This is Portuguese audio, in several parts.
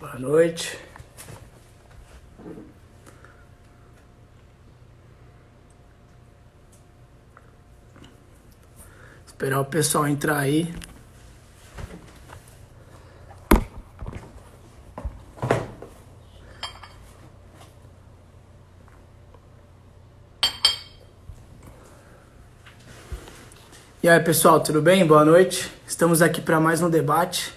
Boa noite. Esperar o pessoal entrar aí. E aí, pessoal, tudo bem? Boa noite. Estamos aqui para mais um debate.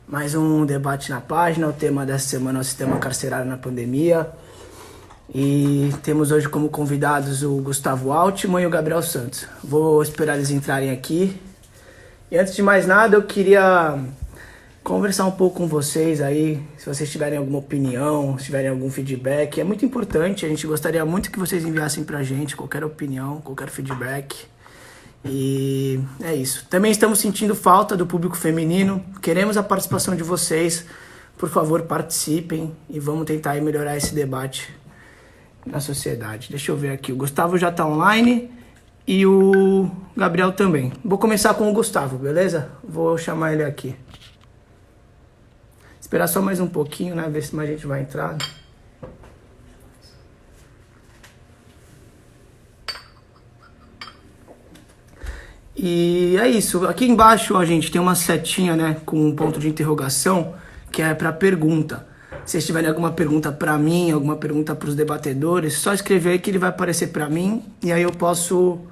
Mais um debate na página. O tema dessa semana é o sistema carcerário na pandemia. E temos hoje como convidados o Gustavo Altman e o Gabriel Santos. Vou esperar eles entrarem aqui. E antes de mais nada, eu queria conversar um pouco com vocês aí, se vocês tiverem alguma opinião, se tiverem algum feedback. É muito importante, a gente gostaria muito que vocês enviassem pra gente qualquer opinião, qualquer feedback. E é isso. Também estamos sentindo falta do público feminino. Queremos a participação de vocês. Por favor, participem e vamos tentar aí melhorar esse debate na sociedade. Deixa eu ver aqui. O Gustavo já está online e o Gabriel também. Vou começar com o Gustavo, beleza? Vou chamar ele aqui. Esperar só mais um pouquinho, né? Ver se mais gente vai entrar. E é isso. Aqui embaixo, ó, gente, tem uma setinha, né, com um ponto de interrogação, que é para pergunta. Se vocês tiverem alguma pergunta para mim, alguma pergunta para os debatedores, só escrever aí que ele vai aparecer para mim e aí eu posso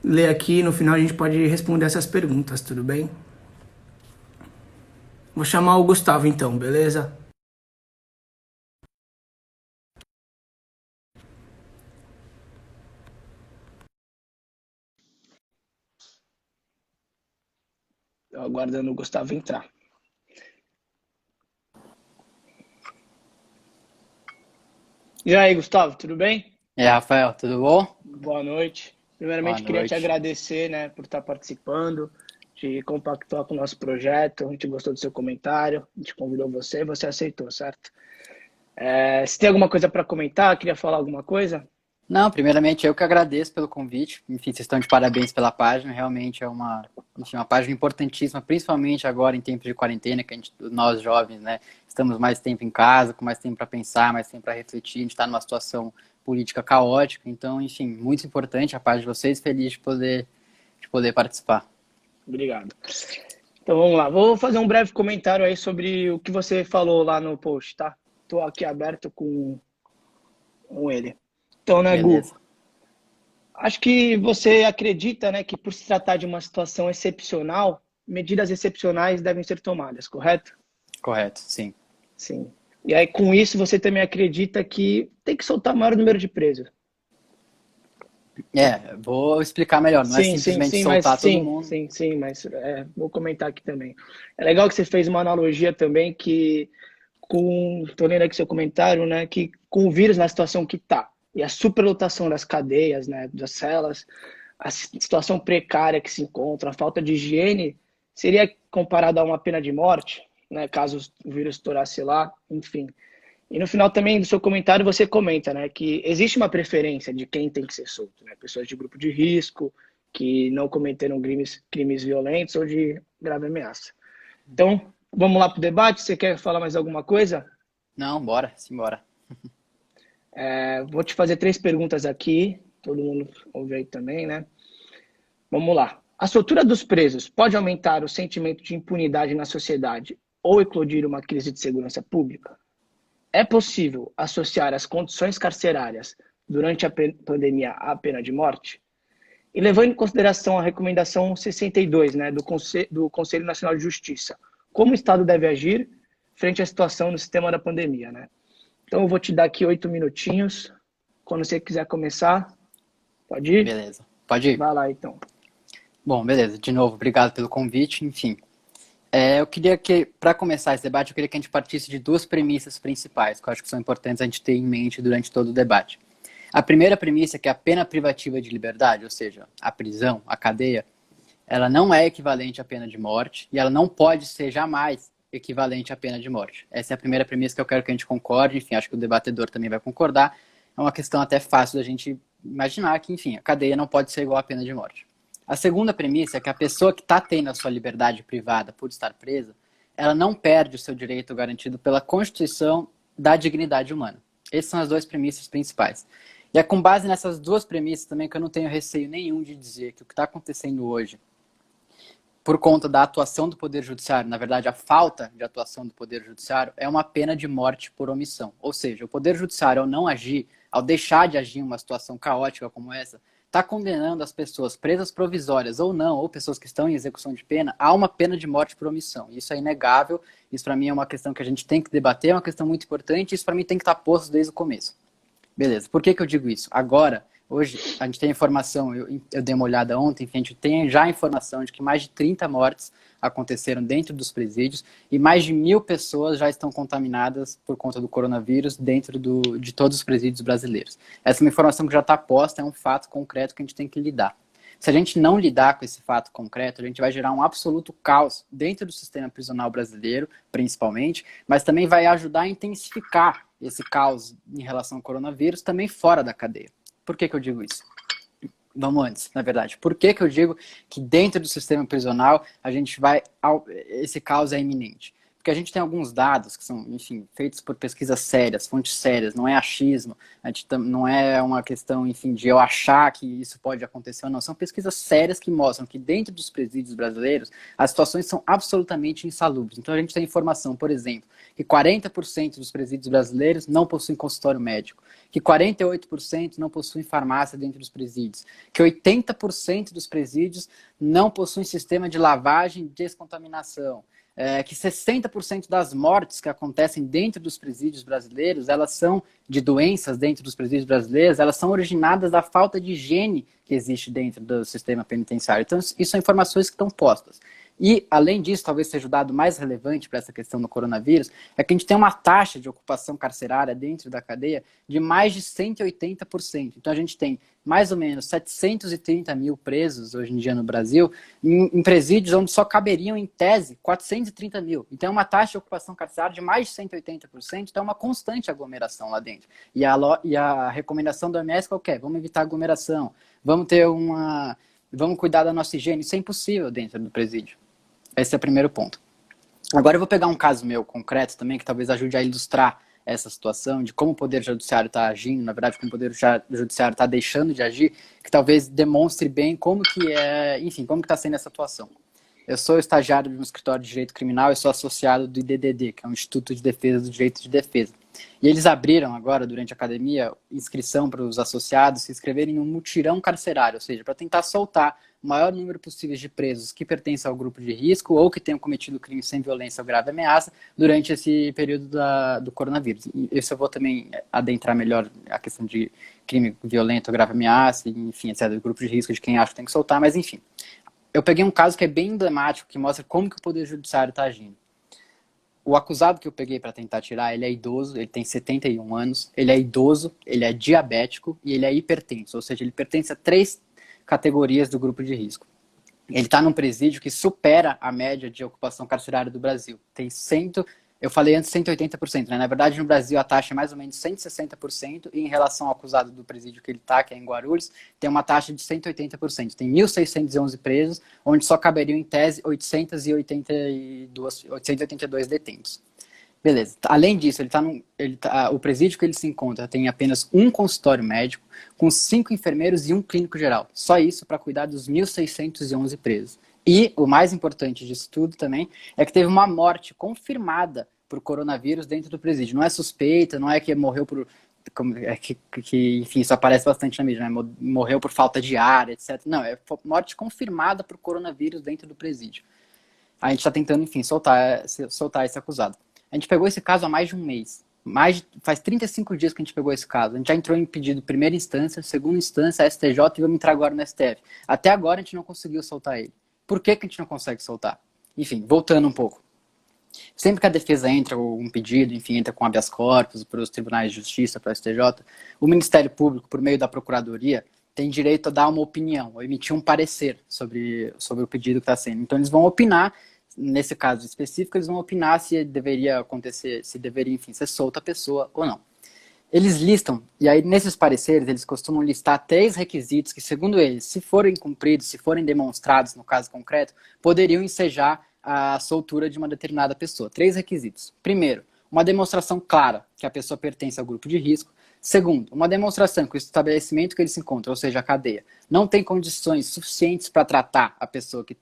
ler aqui. No final a gente pode responder essas perguntas, tudo bem? Vou chamar o Gustavo então, beleza? Tô aguardando o Gustavo entrar. E aí, Gustavo, tudo bem? E aí, Rafael, tudo bom? Boa noite. Boa Primeiramente, queria te noite. agradecer, né, por estar participando, de compactuar com o nosso projeto. A gente gostou do seu comentário, a gente convidou você e você aceitou, certo? Se tem alguma coisa para comentar, queria falar alguma coisa? Não, primeiramente eu que agradeço pelo convite. Enfim, vocês estão de parabéns pela página. Realmente é uma página importantíssima, principalmente agora em tempos de quarentena, que nós jovens, né, estamos mais tempo em casa, com mais tempo para pensar, mais tempo para refletir. A gente está numa situação política caótica. Então, enfim, muito importante a página de vocês. Feliz de poder participar. Obrigado. Então vamos lá, vou fazer um breve comentário aí sobre o que você falou lá no post, tá? Estou aqui aberto com ele. Então, né, Gu, Beleza. acho que você acredita, né, que por se tratar de uma situação excepcional, medidas excepcionais devem ser tomadas, correto? Correto, sim. Sim. E aí, com isso, você também acredita que tem que soltar o maior número de presos. Vou explicar melhor. Não é Sim, sim, simplesmente sim, mas soltar todo sim, mundo. sim, sim, mas vou comentar aqui também. É legal que você fez uma analogia também que tô lendo aqui seu comentário, né, que com o vírus na situação que tá, e a superlotação das cadeias, né, das celas, a situação precária que se encontra, a falta de higiene, seria comparado a uma pena de morte, né, caso o vírus estourasse lá, enfim. E no final também do seu comentário você comenta, né, que existe uma preferência de quem tem que ser solto, né, pessoas de grupo de risco, que não cometeram crimes violentos ou de grave ameaça. Então, vamos lá para o debate. Você quer falar mais alguma coisa? Não, bora, simbora. Vou te fazer 3 perguntas aqui. Todo mundo ouve aí também, né? Vamos lá. A soltura dos presos pode aumentar o sentimento de impunidade na sociedade ou eclodir uma crise de segurança pública? É possível associar as condições carcerárias durante a pandemia à pena de morte? E levando em consideração a recomendação 62, né, do Conselho Nacional de Justiça, como o Estado deve agir frente à situação no sistema da pandemia, né? Então eu vou te dar aqui 8 minutinhos. Quando você quiser começar, pode ir? Beleza. Pode ir. Vai lá então. Bom, beleza. De novo, obrigado pelo convite. Enfim, eu queria que, para começar esse debate, eu queria que a gente partisse de duas premissas principais, que eu acho que são importantes a gente ter em mente durante todo o debate. A primeira premissa é que a pena privativa de liberdade, ou seja, a prisão, a cadeia, ela não é equivalente à pena de morte e ela não pode ser jamais equivalente à pena de morte. Essa é a primeira premissa que eu quero que a gente concorde. Enfim, acho que o debatedor também vai concordar. É uma questão até fácil da gente imaginar que, enfim, a cadeia não pode ser igual à pena de morte. A segunda premissa é que a pessoa que está tendo a sua liberdade privada por estar presa, ela não perde o seu direito garantido pela Constituição da dignidade humana. Essas são as duas premissas principais. E é com base nessas duas premissas também que eu não tenho receio nenhum de dizer que o que está acontecendo hoje, por conta da atuação do Poder Judiciário, na verdade, a falta de atuação do Poder Judiciário, é uma pena de morte por omissão. Ou seja, o Poder Judiciário, ao não agir, ao deixar de agir em uma situação caótica como essa, está condenando as pessoas presas provisórias ou não, ou pessoas que estão em execução de pena, a uma pena de morte por omissão. Isso é inegável, isso para mim é uma questão que a gente tem que debater, é uma questão muito importante, isso para mim tem que estar posto desde o começo. Beleza, por que eu digo isso? Agora, hoje, a gente tem informação, eu dei uma olhada ontem, enfim, a gente tem já a informação de que mais de 30 mortes aconteceram dentro dos presídios e mais de 1.000 pessoas já estão contaminadas por conta do coronavírus dentro de todos os presídios brasileiros. Essa é uma informação que já está posta, é um fato concreto que a gente tem que lidar. Se a gente não lidar com esse fato concreto, a gente vai gerar um absoluto caos dentro do sistema prisional brasileiro, principalmente, mas também vai ajudar a intensificar esse caos em relação ao coronavírus também fora da cadeia. Por que eu digo isso? Vamos antes, na verdade. Por que eu digo que dentro do sistema prisional esse caos é iminente? Porque a gente tem alguns dados que são, enfim, feitos por pesquisas sérias, fontes sérias, não é achismo, não é uma questão, enfim, de eu achar que isso pode acontecer ou não. São pesquisas sérias que mostram que dentro dos presídios brasileiros as situações são absolutamente insalubres. Então a gente tem informação, por exemplo, que 40% dos presídios brasileiros não possuem consultório médico, que 48% não possuem farmácia dentro dos presídios, que 80% dos presídios não possuem sistema de lavagem e descontaminação, que 60% das mortes que acontecem dentro dos presídios brasileiros, elas são de doenças dentro dos presídios brasileiros, elas são originadas da falta de higiene que existe dentro do sistema penitenciário. Então, isso são informações que estão postas. E, além disso, talvez seja o dado mais relevante para essa questão do coronavírus, é que a gente tem uma taxa de ocupação carcerária dentro da cadeia de mais de 180%. Então, a gente tem mais ou menos 730 mil presos hoje em dia no Brasil, em presídios onde só caberiam, em tese, 430 mil. Então, é uma taxa de ocupação carcerária de mais de 180%, então é uma constante aglomeração lá dentro. E a recomendação do OMS qual que é? Vamos evitar aglomeração, vamos cuidar da nossa higiene. Isso é impossível dentro do presídio. Esse é o primeiro ponto. Agora eu vou pegar um caso meu concreto também, que talvez ajude a ilustrar essa situação, de como o Poder Judiciário está agindo, na verdade, como o Poder Judiciário está deixando de agir, que talvez demonstre bem como que está sendo essa atuação. Eu sou estagiário de um escritório de direito criminal e sou associado do IDDD, que é um Instituto de Defesa do Direito de Defesa. E eles abriram agora, durante a academia, inscrição para os associados se inscreverem em um mutirão carcerário, ou seja, para tentar soltar o maior número possível de presos que pertencem ao grupo de risco ou que tenham cometido crime sem violência ou grave ameaça durante esse período do coronavírus. E isso eu vou também adentrar melhor a questão de crime violento ou grave ameaça, enfim, etc., do grupo de risco, de quem acha que tem que soltar, mas enfim. Eu peguei um caso que é bem emblemático, que mostra como que o Poder Judiciário está agindo. O acusado que eu peguei para tentar tirar, ele é idoso, ele tem 71 anos, ele é idoso, ele é diabético e ele é hipertenso, ou seja, ele pertence a 3 categorias do grupo de risco. Ele está num presídio que supera a média de ocupação carcerária do Brasil. Eu falei antes 180%, né? Na verdade, no Brasil a taxa é mais ou menos 160%, e em relação ao acusado do presídio que ele está, que é em Guarulhos, tem uma taxa de 180%. Tem 1.611 presos, onde só caberiam, em tese, 882 detentos. Beleza. Além disso, o presídio que ele se encontra tem apenas um consultório médico, com 5 enfermeiros e um clínico geral. Só isso para cuidar dos 1.611 presos. E o mais importante disso tudo também é que teve uma morte confirmada por coronavírus dentro do presídio. Não é suspeita, não é que morreu por... enfim, isso aparece bastante na mídia, né? Morreu por falta de ar, etc. Não, é morte confirmada por coronavírus dentro do presídio. A gente está tentando, enfim, soltar esse acusado. A gente pegou esse caso há mais de um mês. Faz 35 dias que a gente pegou esse caso. A gente já entrou em pedido de primeira instância, segunda instância, STJ, e vamos entrar agora no STF. Até agora a gente não conseguiu soltar ele. Por que a gente não consegue soltar? Enfim, voltando um pouco. Sempre que a defesa entra com um pedido, enfim, entra com habeas corpus para os tribunais de justiça, para o STJ, o Ministério Público, por meio da Procuradoria, tem direito a dar uma opinião, ou emitir um parecer sobre o pedido que está sendo. Então eles vão opinar, nesse caso específico, eles vão opinar se deveria acontecer, se deveria, enfim, ser solta a pessoa ou não. Eles listam, e aí nesses pareceres eles costumam listar 3 requisitos que, segundo eles, se forem cumpridos, se forem demonstrados no caso concreto, poderiam ensejar a soltura de uma determinada pessoa. 3 requisitos. Primeiro, uma demonstração clara que a pessoa pertence ao grupo de risco. Segundo, uma demonstração que o estabelecimento que ele se encontra, ou seja, a cadeia, não tem condições suficientes para tratar a pessoa que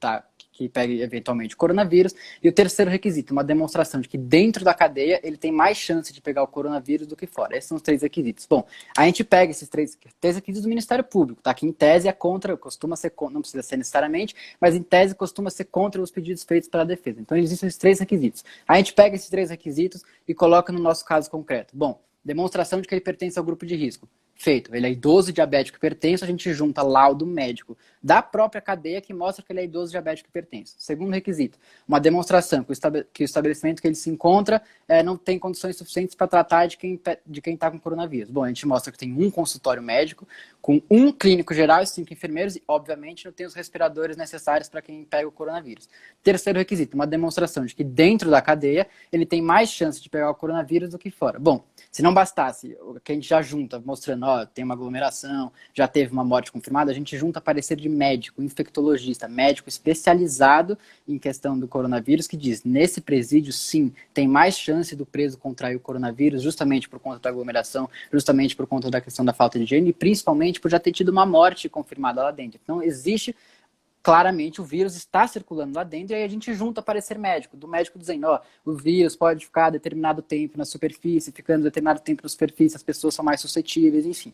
pega eventualmente o coronavírus. E o terceiro requisito, uma demonstração de que dentro da cadeia ele tem mais chance de pegar o coronavírus do que fora. Esses são os 3 requisitos. Bom, a gente pega esses 3 requisitos do Ministério Público, tá? Que em tese é contra, costuma ser contra, não precisa ser necessariamente, mas em tese costuma ser contra os pedidos feitos pela defesa. Então existem esses 3 requisitos. A gente pega esses 3 requisitos e coloca no nosso caso concreto. Bom, demonstração de que ele pertence ao grupo de risco. Feito. Ele é idoso e diabético que pertence, a gente junta laudo médico da própria cadeia que mostra que ele é idoso e diabético que pertence. Segundo requisito, uma demonstração que o estabelecimento que ele se encontra não tem condições suficientes para tratar de quem está com coronavírus. Bom, a gente mostra que tem um consultório médico, com um clínico geral e 5 enfermeiros, e obviamente não tem os respiradores necessários para quem pega o coronavírus. Terceiro requisito, uma demonstração de que dentro da cadeia ele tem mais chance de pegar o coronavírus do que fora. Bom, se não bastasse, o que a gente já junta, mostrando, ó, tem uma aglomeração, já teve uma morte confirmada, a gente junta parecer de médico, infectologista, médico especializado em questão do coronavírus, que diz, nesse presídio, sim, tem mais chance do preso contrair o coronavírus, justamente por conta da aglomeração, justamente por conta da questão da falta de higiene, e principalmente por já ter tido uma morte confirmada lá dentro. Então, existe claramente o vírus está circulando lá dentro, e aí a gente junta parecer médico, do médico dizendo, ó, o vírus pode ficar determinado tempo na superfície, ficando determinado tempo na superfície, as pessoas são mais suscetíveis, enfim.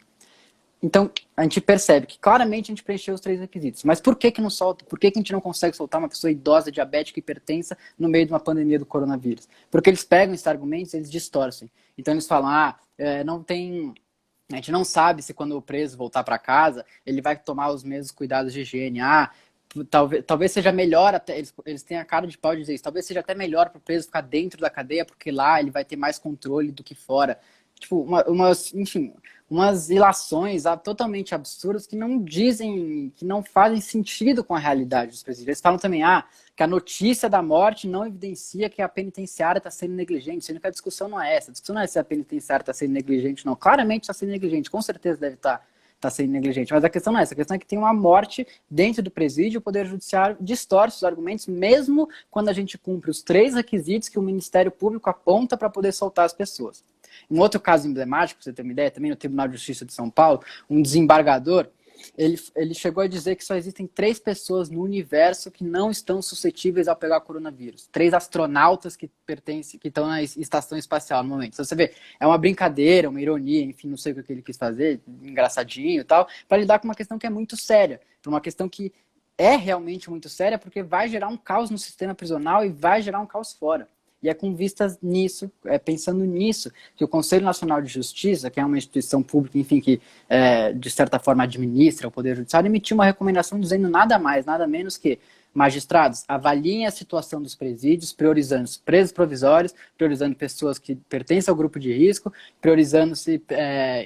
Então, a gente percebe que claramente a gente preencheu os 3 requisitos. Mas por que não solta? Por que a gente não consegue soltar uma pessoa idosa, diabética e hipertensa no meio de uma pandemia do coronavírus? Porque eles pegam esses argumentos e eles distorcem. Então eles falam, não tem... A gente não sabe se quando o preso voltar para casa, ele vai tomar os mesmos cuidados de higiene. Talvez seja melhor, até eles têm a cara de pau de dizer isso, talvez seja até melhor para o preso ficar dentro da cadeia, porque lá ele vai ter mais controle do que fora. Tipo, enfim, umas ilações totalmente absurdas que não dizem, que não fazem sentido com a realidade dos presídios. Eles falam também, que a notícia da morte não evidencia que a penitenciária está sendo negligente, sendo que a discussão não é essa. A discussão não é se a penitenciária está sendo negligente, não. Claramente está sendo negligente, com certeza deve estar sendo negligente. Mas a questão não é essa. A questão é que tem uma morte dentro do presídio, o Poder Judiciário distorce os argumentos, mesmo quando a gente cumpre os 3 requisitos que o Ministério Público aponta para poder soltar as pessoas. Um outro caso emblemático, para você ter uma ideia, também no Tribunal de Justiça de São Paulo, um desembargador, ele chegou a dizer que só existem 3 pessoas no universo que não estão suscetíveis ao pegar coronavírus. 3 astronautas que estão na estação espacial no momento. Então você vê, é uma brincadeira, uma ironia, enfim, não sei o que ele quis fazer, engraçadinho e tal, para lidar com uma questão que é muito séria, para uma questão que é realmente muito séria, porque vai gerar um caos no sistema prisional e vai gerar um caos fora. E é com vistas nisso, pensando nisso, que o Conselho Nacional de Justiça, que é uma instituição pública, enfim, que de certa forma administra o Poder Judiciário, emitiu uma recomendação dizendo nada mais, nada menos que magistrados, avaliem a situação dos presídios, priorizando os presos provisórios, priorizando pessoas que pertencem ao grupo de risco, priorizando-se,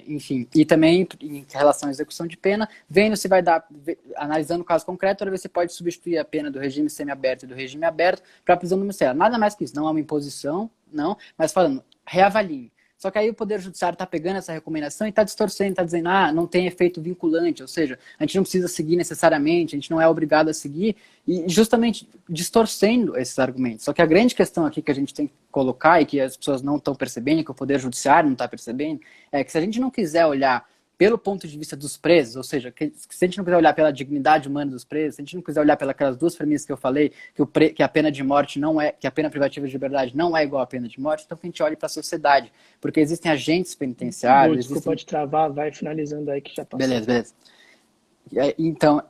enfim, e também em relação à execução de pena, vendo se vai dar, analisando o caso concreto, para ver se pode substituir a pena do regime semiaberto e do regime aberto para a prisão domiciliar. Nada mais que isso, não é uma imposição, não, mas falando, reavaliem. Só que aí o Poder Judiciário está pegando essa recomendação e está distorcendo, está dizendo, não tem efeito vinculante, ou seja, a gente não precisa seguir necessariamente, a gente não é obrigado a seguir, e justamente distorcendo esses argumentos. Só que a grande questão aqui que a gente tem que colocar e que as pessoas não estão percebendo, que o Poder Judiciário não está percebendo, é que se a gente não quiser olhar pelo ponto de vista dos presos, ou seja, se a gente não quiser olhar pela dignidade humana dos presos, se a gente não quiser olhar pelas 2 premissas que eu falei, que a pena de morte não é, que a pena privativa de liberdade não é igual à pena de morte, então que a gente olhe para a sociedade, porque existem agentes penitenciários... Desculpa te travar, vai finalizando aí que já passou. Beleza. Então,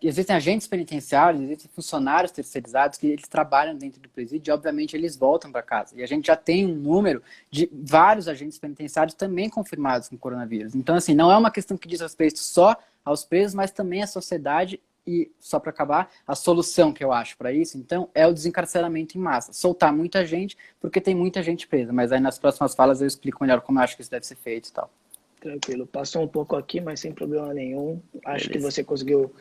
existem agentes penitenciários, existem funcionários terceirizados que eles trabalham dentro do presídio e, obviamente, eles voltam para casa. E a gente já tem um número de vários agentes penitenciários também confirmados com coronavírus. Então, assim, não é uma questão que diz respeito só aos presos, mas também à sociedade. E, só para acabar, a solução que eu acho para isso, então, é o desencarceramento em massa. Soltar muita gente, porque tem muita gente presa. Mas aí, nas próximas falas, eu explico melhor como eu acho que isso deve ser feito e tal. Tranquilo, passou um pouco aqui, mas sem problema nenhum. Acho que você conseguiu,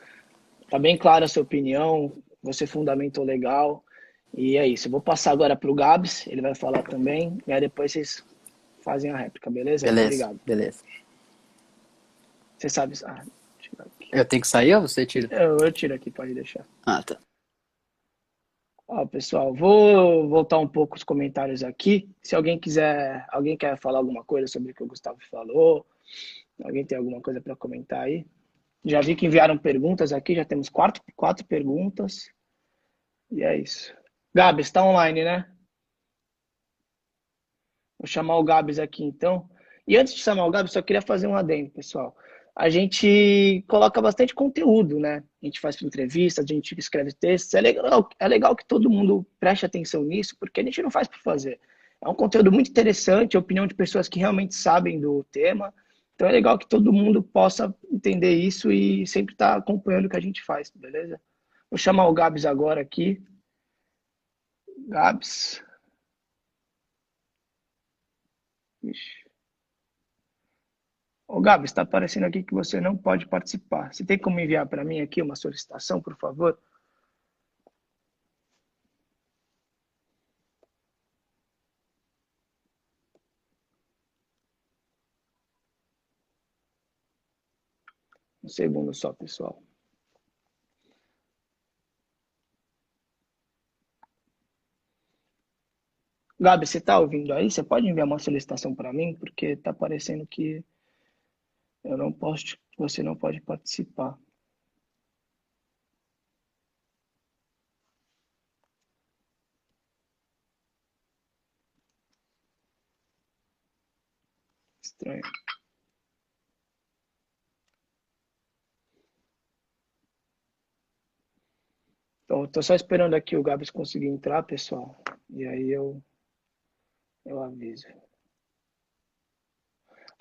tá bem clara a sua opinião, você fundamentou legal. E é isso, eu vou passar agora para o Gabs, ele vai falar também, e aí depois vocês fazem a réplica, beleza? Obrigado. Beleza. Você sabe... Eu tenho que sair ou você tira? Eu tiro aqui, pode deixar. Tá. Ó, pessoal, vou voltar um pouco os comentários aqui. Se alguém quer falar alguma coisa sobre o que o Gustavo falou, alguém tem alguma coisa para comentar aí? Já vi que enviaram perguntas aqui, já temos quatro perguntas. E é isso. Gabs, está online, né? Vou chamar o Gabs aqui então. E antes de chamar o Gabs, só queria fazer um adendo, pessoal. A gente coloca bastante conteúdo, né? A gente faz entrevistas, a gente escreve textos. É legal que todo mundo preste atenção nisso, porque a gente não faz por fazer. É um conteúdo muito interessante, a opinião de pessoas que realmente sabem do tema. Então é legal que todo mundo possa entender isso e sempre estar acompanhando o que a gente faz, beleza? Vou chamar o Gabs agora aqui. Gabs. Ixi. Ô, Gabi, está aparecendo aqui que você não pode participar. Você tem como enviar para mim aqui uma solicitação, por favor? Um segundo só, pessoal. Gabi, você está ouvindo aí? Você pode enviar uma solicitação para mim? Porque está aparecendo que eu não posso, você não pode participar. Estranho. Então, estou só esperando aqui o Gabs conseguir entrar, pessoal. E aí eu aviso.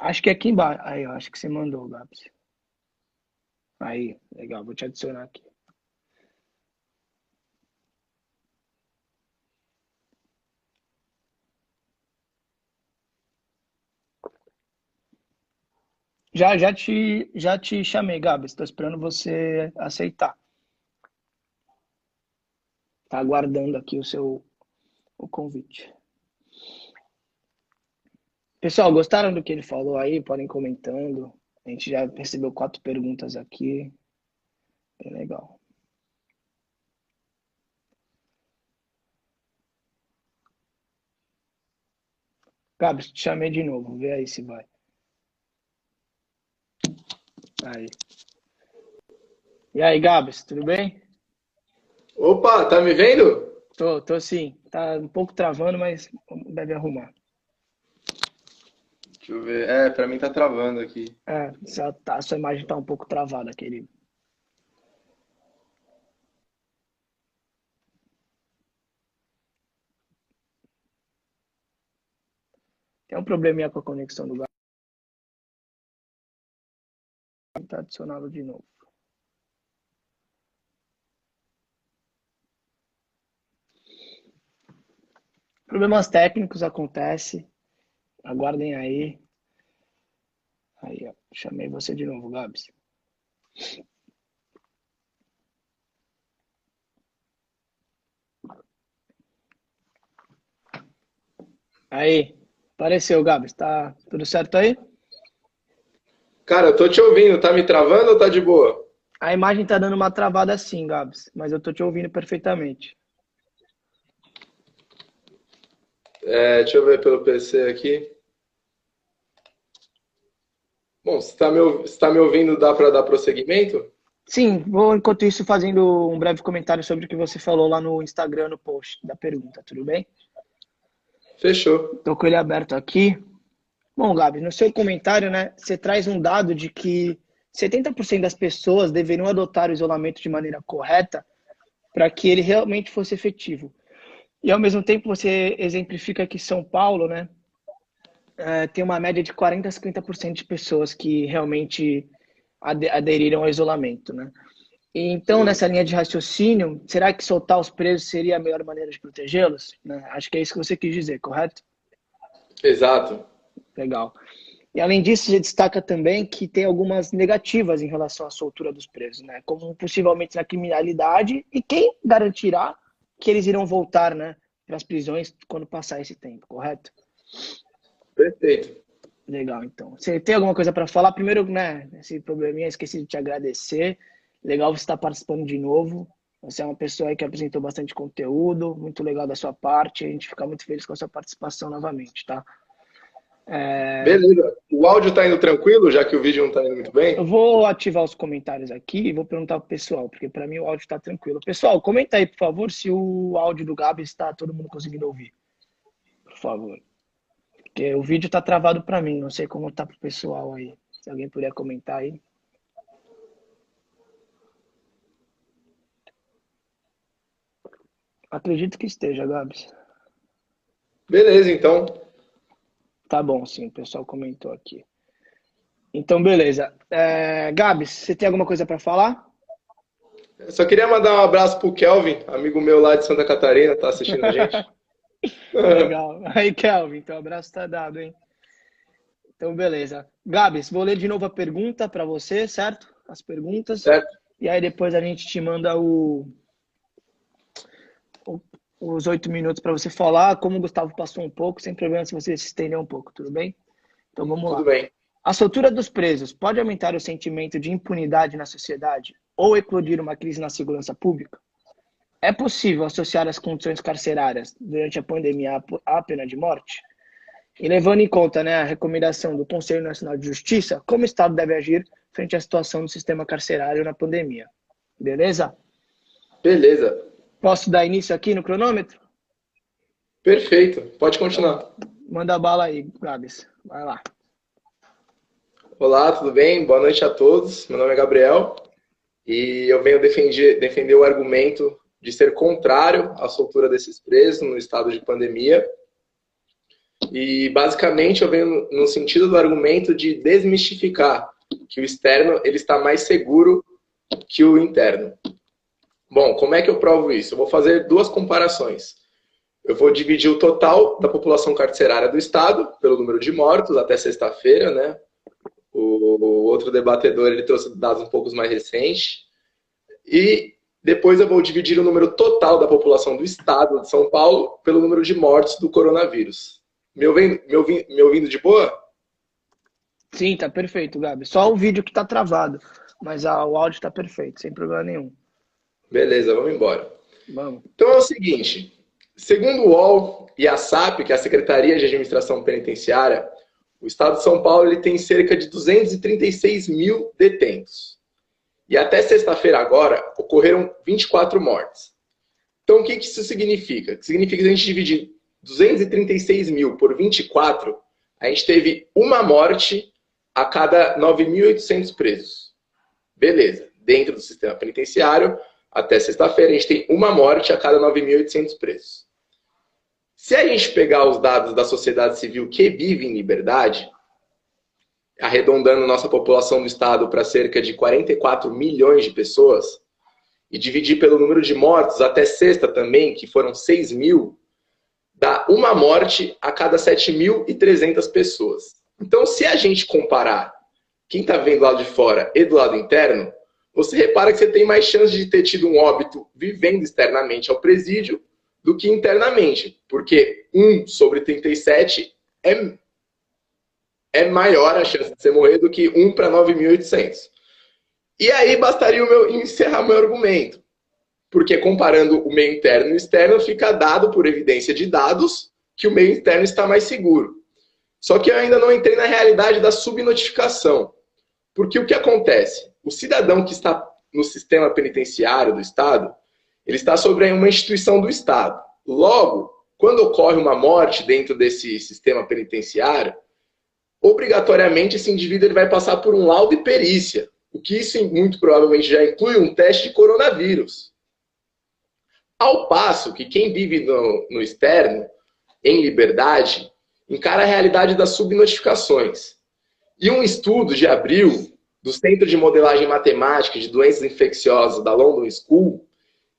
Acho que é aqui embaixo. Aí, eu acho que você mandou, Gabs. Aí, legal, vou te adicionar aqui. Já te chamei, Gabs. Estou esperando você aceitar. Tá aguardando aqui o convite. Pessoal, gostaram do que ele falou aí? Podem comentando. A gente já recebeu 4 perguntas aqui. Bem legal. Gabs, te chamei de novo. Vê aí se vai. Aí. E aí, Gabs, tudo bem? Opa, tá me vendo? Tô sim. Tá um pouco travando, mas deve arrumar. Deixa eu ver. É, pra mim tá travando aqui. É, sua imagem tá um pouco travada, querido. Tem um probleminha com a conexão do Gabs. Tá adicionado de novo. Problemas técnicos acontecem. Aguardem aí. Aí, ó. Chamei você de novo, Gabs. Aí, apareceu, Gabs. Tá tudo certo aí? Cara, eu tô te ouvindo, tá me travando ou tá de boa? A imagem tá dando uma travada sim, Gabs, mas eu tô te ouvindo perfeitamente. É, deixa eu ver pelo PC aqui. Bom, se tá me ouvindo, dá pra dar prosseguimento? Sim, vou enquanto isso fazendo um breve comentário sobre o que você falou lá no Instagram, no post da pergunta, tudo bem? Fechou. Tô com ele aberto aqui. Bom, Gabs, no seu comentário, né, você traz um dado de que 70% das pessoas deveriam adotar o isolamento de maneira correta para que ele realmente fosse efetivo. E ao mesmo tempo você exemplifica que São Paulo, né, tem uma média de 40 a 50% de pessoas que realmente aderiram ao isolamento, né? E então, Sim, nessa linha de raciocínio, será que soltar os presos seria a melhor maneira de protegê-los? Né? Acho que é isso que você quis dizer, correto? exato. Legal. E além disso, você destaca também que tem algumas negativas em relação à soltura dos presos, né? Como possivelmente na criminalidade, e quem garantirá que eles irão voltar, né, para as prisões quando passar esse tempo, correto? Perfeito. Legal, então. Você tem alguma coisa para falar? Primeiro, né, esse probleminha, esqueci de te agradecer. Legal você estar participando de novo. Você é uma pessoa aí que apresentou bastante conteúdo, muito legal da sua parte. A gente fica muito feliz com a sua participação novamente, tá? Beleza. O áudio tá indo tranquilo, já que o vídeo não tá indo muito Eu bem? vou ativar os comentários aqui e vou perguntar pro pessoal, porque para mim o áudio está tranquilo. Pessoal, comenta aí, por favor, se o áudio do Gabi está todo mundo conseguindo ouvir. Por favor. Porque o vídeo tá travado para mim, não sei como tá pro pessoal aí. Se alguém puder comentar aí. Acredito que esteja, Gabs. Beleza, então. Tá bom, sim, o pessoal comentou aqui. Então, beleza. Gabs, você tem alguma coisa para falar? Eu só queria mandar um abraço pro Kelvin, amigo meu lá de Santa Catarina, tá assistindo a gente. Legal. Aí, Kelvin, então o abraço tá dado, hein? Então, beleza. Gabs, vou ler de novo a pergunta para você, certo? As perguntas. Certo? E aí depois a gente te manda os 8 minutos para você falar. Como o Gustavo passou um pouco, sem problema se você se estender um pouco, tudo bem? Então vamos Tudo lá. bem. A soltura dos presos pode aumentar o sentimento de impunidade na sociedade ou eclodir uma crise na segurança pública? É possível associar as condições carcerárias durante a pandemia à pena de morte? E levando em conta, né, a recomendação do Conselho Nacional de Justiça, como o Estado deve agir frente à situação do sistema carcerário na pandemia? Beleza? Beleza. Posso dar início aqui no cronômetro? Perfeito. Pode continuar. Então, manda bala aí, Gabs. Vai lá. Olá, tudo bem? Boa noite a todos. Meu nome é Gabriel e eu venho defender o argumento de ser contrário à soltura desses presos no estado de pandemia. E basicamente eu venho no sentido do argumento de desmistificar que o externo ele está mais seguro que o interno. Bom, como é que eu provo isso? Eu vou fazer duas comparações. Eu vou dividir o total da população carcerária do estado pelo número de mortos até sexta-feira, né? O outro debatedor ele trouxe dados um pouco mais recentes. E depois eu vou dividir o número total da população do estado de São Paulo pelo número de mortos do coronavírus. Me ouvindo de boa? Sim, tá perfeito, Gabi. Só o vídeo que tá travado, mas o áudio tá perfeito, sem problema nenhum. Beleza, vamos embora. Vamos. Então é o seguinte, segundo o UOL e a SAP, que é a Secretaria de Administração Penitenciária, o estado de São Paulo ele tem cerca de 236 mil detentos. E até sexta-feira agora, ocorreram 24 mortes. Então o que isso significa? Significa que a gente dividir 236 mil por 24, a gente teve uma morte a cada 9.800 presos. Beleza. Dentro do sistema penitenciário, até sexta-feira, a gente tem uma morte a cada 9.800 presos. Se a gente pegar os dados da sociedade civil que vive em liberdade, arredondando nossa população do estado para cerca de 44 milhões de pessoas, e dividir pelo número de mortos até sexta também, que foram 6 mil, dá uma morte a cada 7.300 pessoas. Então, se a gente comparar quem está vendo do lado de fora e do lado interno, você repara que você tem mais chance de ter tido um óbito vivendo externamente ao presídio do que internamente. Porque 1 sobre 37 é maior a chance de você morrer do que 1 para 9.800. E aí bastaria encerrar meu argumento. Porque comparando o meio interno e o externo, fica dado por evidência de dados que o meio interno está mais seguro. Só que eu ainda não entrei na realidade da subnotificação. Porque o que acontece? O cidadão que está no sistema penitenciário do Estado, ele está sobre uma instituição do Estado. Logo, quando ocorre uma morte dentro desse sistema penitenciário, obrigatoriamente esse indivíduo ele vai passar por um laudo e perícia. O que isso muito provavelmente já inclui um teste de coronavírus. Ao passo que quem vive no externo, em liberdade, encara a realidade das subnotificações. E um estudo de abril do Centro de Modelagem Matemática de Doenças Infecciosas da London School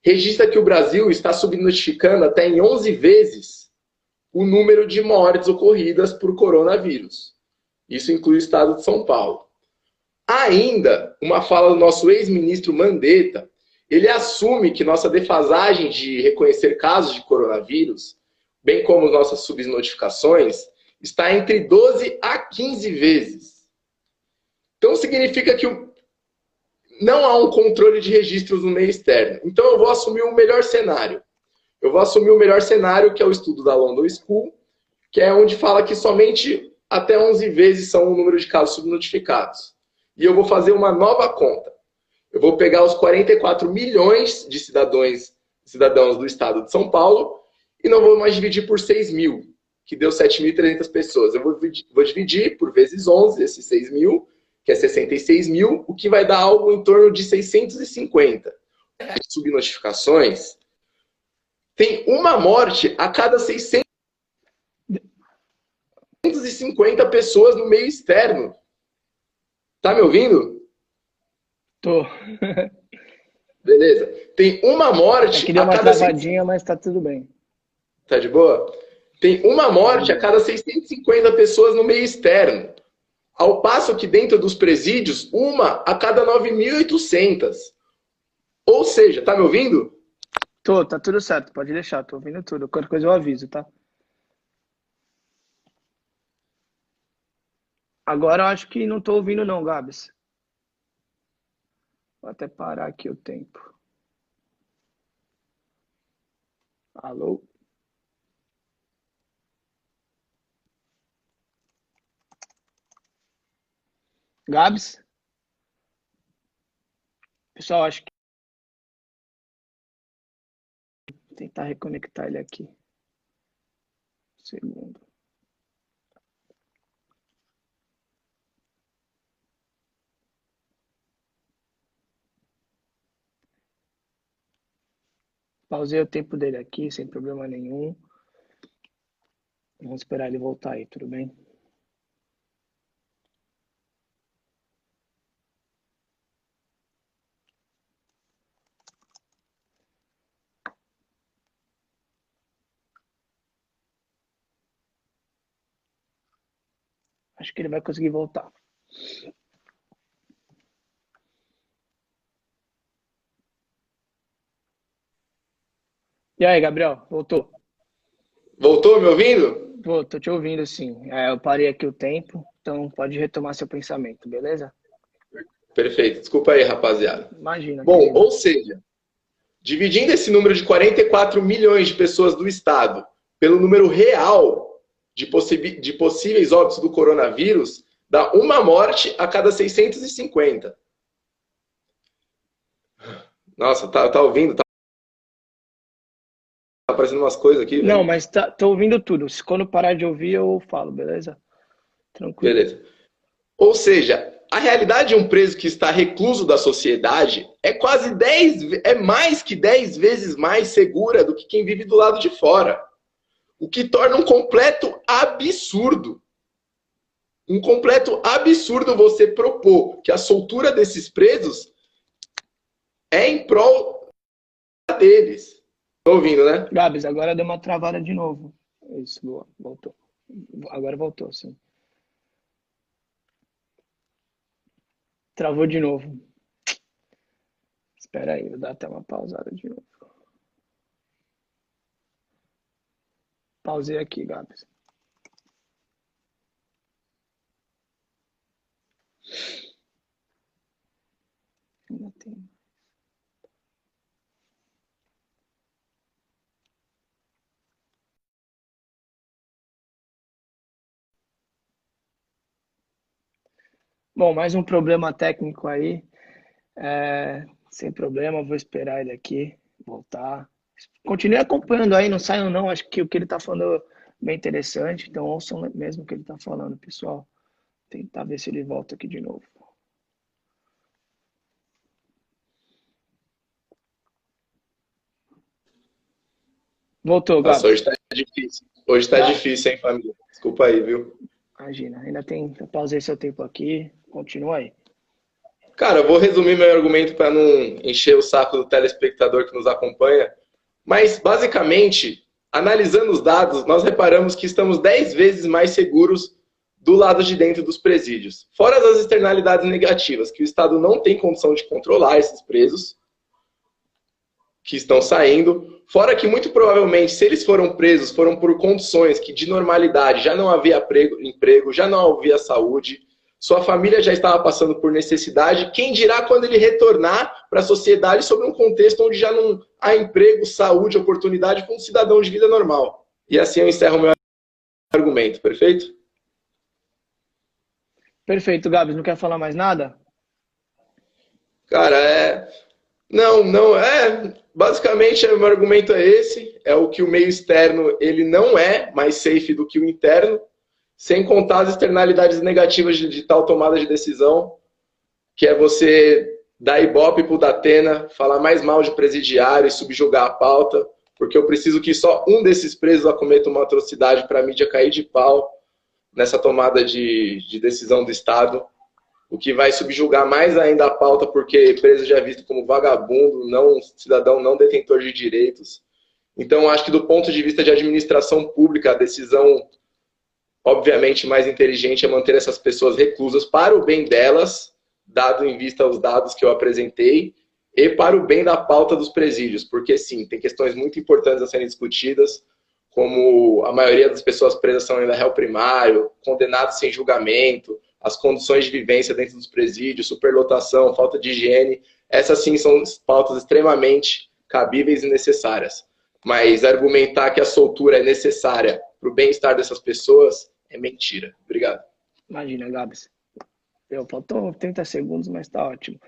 registra que o Brasil está subnotificando até em 11 vezes o número de mortes ocorridas por coronavírus. Isso inclui o estado de São Paulo. Ainda, uma fala do nosso ex-ministro Mandetta, ele assume que nossa defasagem de reconhecer casos de coronavírus, bem como nossas subnotificações, está entre 12 a 15 vezes. Então significa que não há um controle de registros no meio externo. Então eu vou assumir o melhor cenário. Eu vou assumir o melhor cenário, que é o estudo da London School, que é onde fala que somente até 11 vezes são o número de casos subnotificados. E eu vou fazer uma nova conta. Eu vou pegar os 44 milhões de cidadãos do estado de São Paulo e não vou mais dividir por 6 mil, que deu 7.300 pessoas. Eu vou dividir por vezes 11, esses 6 mil, que é 66 mil, o que vai dar algo em torno de 650. Subnotificações, tem uma morte a cada 650 pessoas no meio externo. Tá me ouvindo? Tô. Beleza. Tem uma morte Aqui deu a uma cada... travadinha, mas tá tudo bem. Tá de boa? Tem uma morte a cada 650 pessoas no meio externo. Ao passo que dentro dos presídios, uma a cada 9.800. Ou seja, tá me ouvindo? Tô, tá tudo certo, pode deixar, tô ouvindo tudo. Qualquer coisa eu aviso, tá? Agora eu acho que não tô ouvindo não, Gabs. Vou até parar aqui o tempo. Alô? Gabs? Pessoal, acho que vou tentar reconectar ele aqui. Um segundo. Pausei o tempo dele aqui, sem problema nenhum. Vamos esperar ele voltar aí, tudo bem? Acho que ele vai conseguir voltar. E aí, Gabriel? Voltou? Voltou me ouvindo? Pô, tô te ouvindo sim. Eu parei aqui o tempo, então pode retomar seu pensamento, beleza? Perfeito. Desculpa aí, rapaziada. Imagina. Bom, Querido. ou seja, dividindo esse número de 44 milhões de pessoas do estado pelo número real de possíveis óbitos do coronavírus, dá uma morte a cada 650. Nossa, tá ouvindo? Tá aparecendo umas coisas aqui, velho. Não, mas tô ouvindo tudo. Quando parar de ouvir, eu falo, beleza? Tranquilo. Beleza. Ou seja, a realidade de um preso que está recluso da sociedade é mais que 10 vezes mais segura do que quem vive do lado de fora. O que torna um completo absurdo. Um completo absurdo você propor que a soltura desses presos é em prol deles. Tô ouvindo, né? Gabs, agora deu uma travada de novo. Isso, boa. Voltou. Agora voltou, sim. Travou de novo. Espera aí, vou dar até uma pausada de novo. Pausei aqui, Gabs. Ainda tem. Bom, mais um problema técnico aí. Sem problema, vou esperar ele aqui voltar. Continue acompanhando aí, não saiam não. Acho que o que ele está falando é bem interessante. Então ouçam mesmo o que ele está falando, pessoal. Tentar ver se ele volta aqui de novo. Voltou, Gabs. Nossa, hoje tá difícil. Hoje tá difícil, hein, família? Desculpa aí, viu? Imagina, ainda tem. Eu pausei seu tempo aqui. Continua aí. Cara, eu vou resumir meu argumento para não encher o saco do telespectador que nos acompanha. Mas, basicamente, analisando os dados, nós reparamos que estamos 10 vezes mais seguros do lado de dentro dos presídios. Fora as externalidades negativas, que o Estado não tem condição de controlar esses presos que estão saindo. Fora que, muito provavelmente, se eles foram presos, foram por condições que, de normalidade, já não havia emprego, já não havia saúde, sua família já estava passando por necessidade, quem dirá quando ele retornar para a sociedade sobre um contexto onde já não há emprego, saúde, oportunidade como um cidadão de vida normal. E assim eu encerro o meu argumento, perfeito? Perfeito, Gabs. Não quer falar mais nada? Cara, basicamente o meu argumento é esse, é o que o meio externo ele não é mais safe do que o interno, sem contar as externalidades negativas de tal tomada de decisão, que é você dar ibope pro Datena, falar mais mal de presidiário e subjugar a pauta, porque eu preciso que só um desses presos acometa uma atrocidade para a mídia cair de pau nessa tomada de decisão do Estado, o que vai subjugar mais ainda a pauta, porque preso já é visto como vagabundo, não cidadão, não detentor de direitos. Então, acho que do ponto de vista de administração pública, a decisão, obviamente, mais inteligente é manter essas pessoas reclusas para o bem delas, dado em vista os dados que eu apresentei, e para o bem da pauta dos presídios, porque sim, tem questões muito importantes a serem discutidas, como a maioria das pessoas presas são ainda réu primário, condenados sem julgamento, as condições de vivência dentro dos presídios, superlotação, falta de higiene, essas sim são pautas extremamente cabíveis e necessárias. Mas argumentar que a soltura é necessária para o bem-estar dessas pessoas é mentira. Obrigado. Imagina, Gabs. Faltou 30 segundos, mas tá ótimo.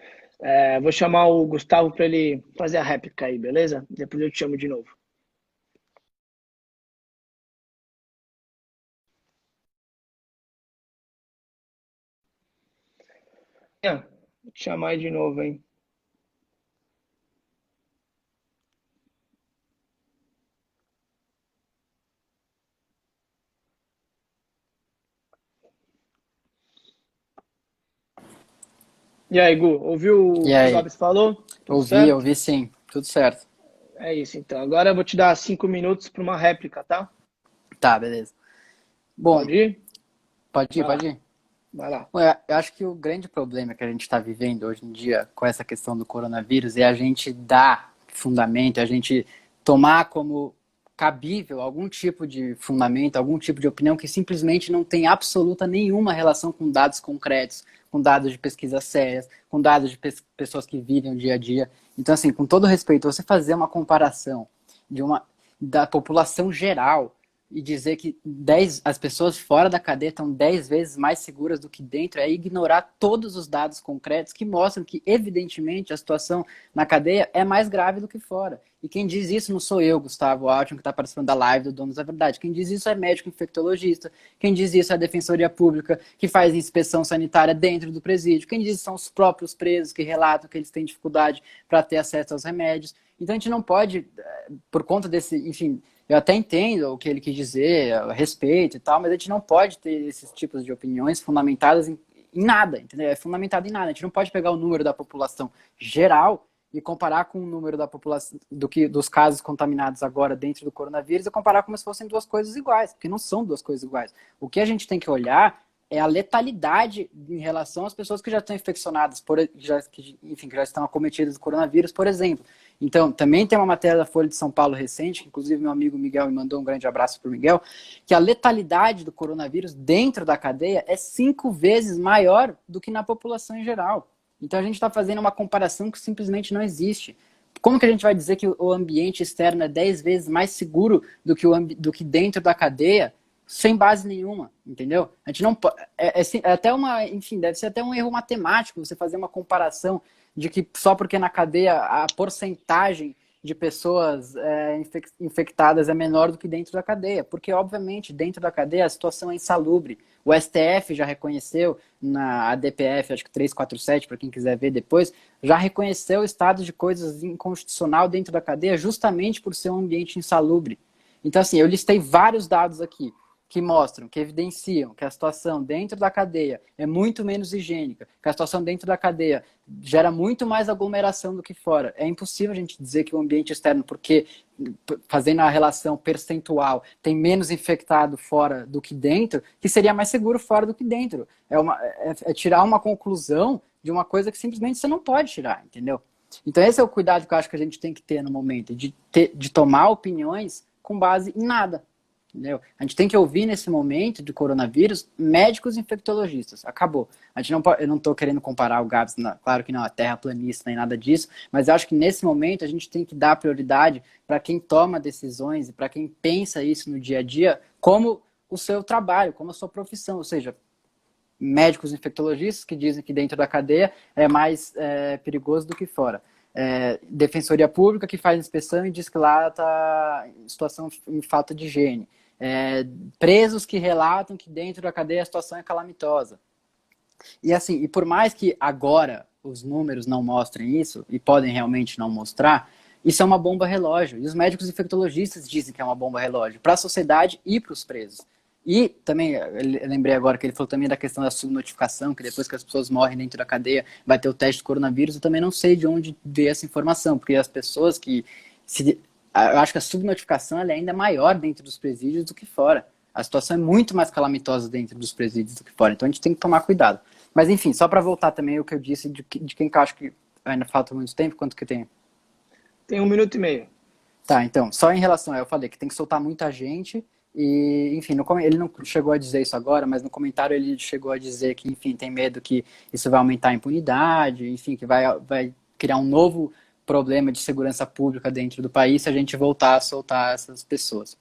Vou chamar o Gustavo para ele fazer a réplica aí, beleza? Depois eu te chamo de novo. Vou te chamar aí de novo, hein? E aí, Gu, ouviu o que o Gabs falou? Ouvi sim, tudo certo. É isso, então. Agora eu vou te dar 5 minutos para uma réplica, tá? Tá, beleza. Bom, pode ir? Pode ir. Vai lá. Bom, eu acho que o grande problema que a gente está vivendo hoje em dia com essa questão do coronavírus é a gente dar fundamento, a gente tomar como cabível algum tipo de fundamento, algum tipo de opinião que simplesmente não tem absoluta nenhuma relação com dados concretos, com dados de pesquisa sérias, com dados de pessoas que vivem o dia a dia. Então, assim, com todo respeito, você fazer uma comparação da população geral e dizer que as pessoas fora da cadeia estão 10 vezes mais seguras do que dentro é ignorar todos os dados concretos que mostram que, evidentemente, a situação na cadeia é mais grave do que fora. E quem diz isso não sou eu, Gustavo Altman, que está participando da live do Donos da Verdade. Quem diz isso é médico infectologista. Quem diz isso é a Defensoria Pública, que faz inspeção sanitária dentro do presídio. Quem diz isso são os próprios presos que relatam que eles têm dificuldade para ter acesso aos remédios. Então a gente não pode, por conta desse, enfim... Eu até entendo o que ele quis dizer, respeito e tal, mas a gente não pode ter esses tipos de opiniões fundamentadas em nada, entendeu? É fundamentado em nada. A gente não pode pegar o número da população geral e comparar com o número da população dos casos contaminados agora dentro do coronavírus e comparar como se fossem duas coisas iguais, porque não são duas coisas iguais. O que a gente tem que olhar é a letalidade em relação às pessoas que já estão infeccionadas, que já estão acometidas do coronavírus, por exemplo. Então, também tem uma matéria da Folha de São Paulo recente, que inclusive meu amigo Miguel me mandou um grande abraço para o Miguel, que a letalidade do coronavírus dentro da cadeia é 5 vezes maior do que na população em geral. Então a gente está fazendo uma comparação que simplesmente não existe. Como que a gente vai dizer que o ambiente externo é 10 vezes mais seguro do que dentro da cadeia, sem base nenhuma, entendeu? A gente não pode... deve ser até um erro matemático você fazer uma comparação de que só porque na cadeia a porcentagem de pessoas infectadas é menor do que dentro da cadeia. Porque, obviamente, dentro da cadeia a situação é insalubre. O STF já reconheceu, na ADPF, acho que 347, para quem quiser ver depois, já reconheceu o estado de coisas inconstitucional dentro da cadeia justamente por ser um ambiente insalubre. Então, assim, eu listei vários dados aqui que mostram, que evidenciam que a situação dentro da cadeia é muito menos higiênica, que a situação dentro da cadeia gera muito mais aglomeração do que fora. É impossível a gente dizer que o ambiente externo, porque fazendo a relação percentual, tem menos infectado fora do que dentro, que seria mais seguro fora do que dentro. É tirar uma conclusão de uma coisa que simplesmente você não pode tirar, entendeu? Então esse é o cuidado que eu acho que a gente tem que ter no momento, de tomar opiniões com base em nada. Entendeu? A gente tem que ouvir nesse momento de coronavírus médicos infectologistas. Acabou. A gente não pode, eu não estou querendo comparar o Gabs, claro que não, a terraplanista nem nada disso, mas eu acho que nesse momento a gente tem que dar prioridade para quem toma decisões e para quem pensa isso no dia a dia como o seu trabalho, como a sua profissão. Ou seja, médicos infectologistas que dizem que dentro da cadeia é mais perigoso do que fora. Defensoria Pública que faz inspeção e diz que lá está em situação em falta de higiene. Presos que relatam que dentro da cadeia a situação é calamitosa. E assim, e por mais que agora os números não mostrem isso, e podem realmente não mostrar, isso é uma bomba relógio. E os médicos infectologistas dizem que é uma bomba relógio para a sociedade e para os presos. E também, eu lembrei agora que ele falou também da questão da subnotificação, que depois que as pessoas morrem dentro da cadeia vai ter o teste do coronavírus. Eu também não sei de onde veio essa informação, porque as pessoas que... eu acho que a subnotificação ela é ainda maior dentro dos presídios do que fora. A situação é muito mais calamitosa dentro dos presídios do que fora. Então a gente tem que tomar cuidado. Mas enfim, só para voltar também o que eu disse de quem que eu acho que ainda falta muito tempo, quanto que tem? Tem 1 minuto e meio. Tá, então, só em relação a eu falei que tem que soltar muita gente e, enfim, ele não chegou a dizer isso agora, mas no comentário ele chegou a dizer que, enfim, tem medo que isso vai aumentar a impunidade, enfim, que vai criar um novo problema de segurança pública dentro do país se a gente voltar a soltar essas pessoas.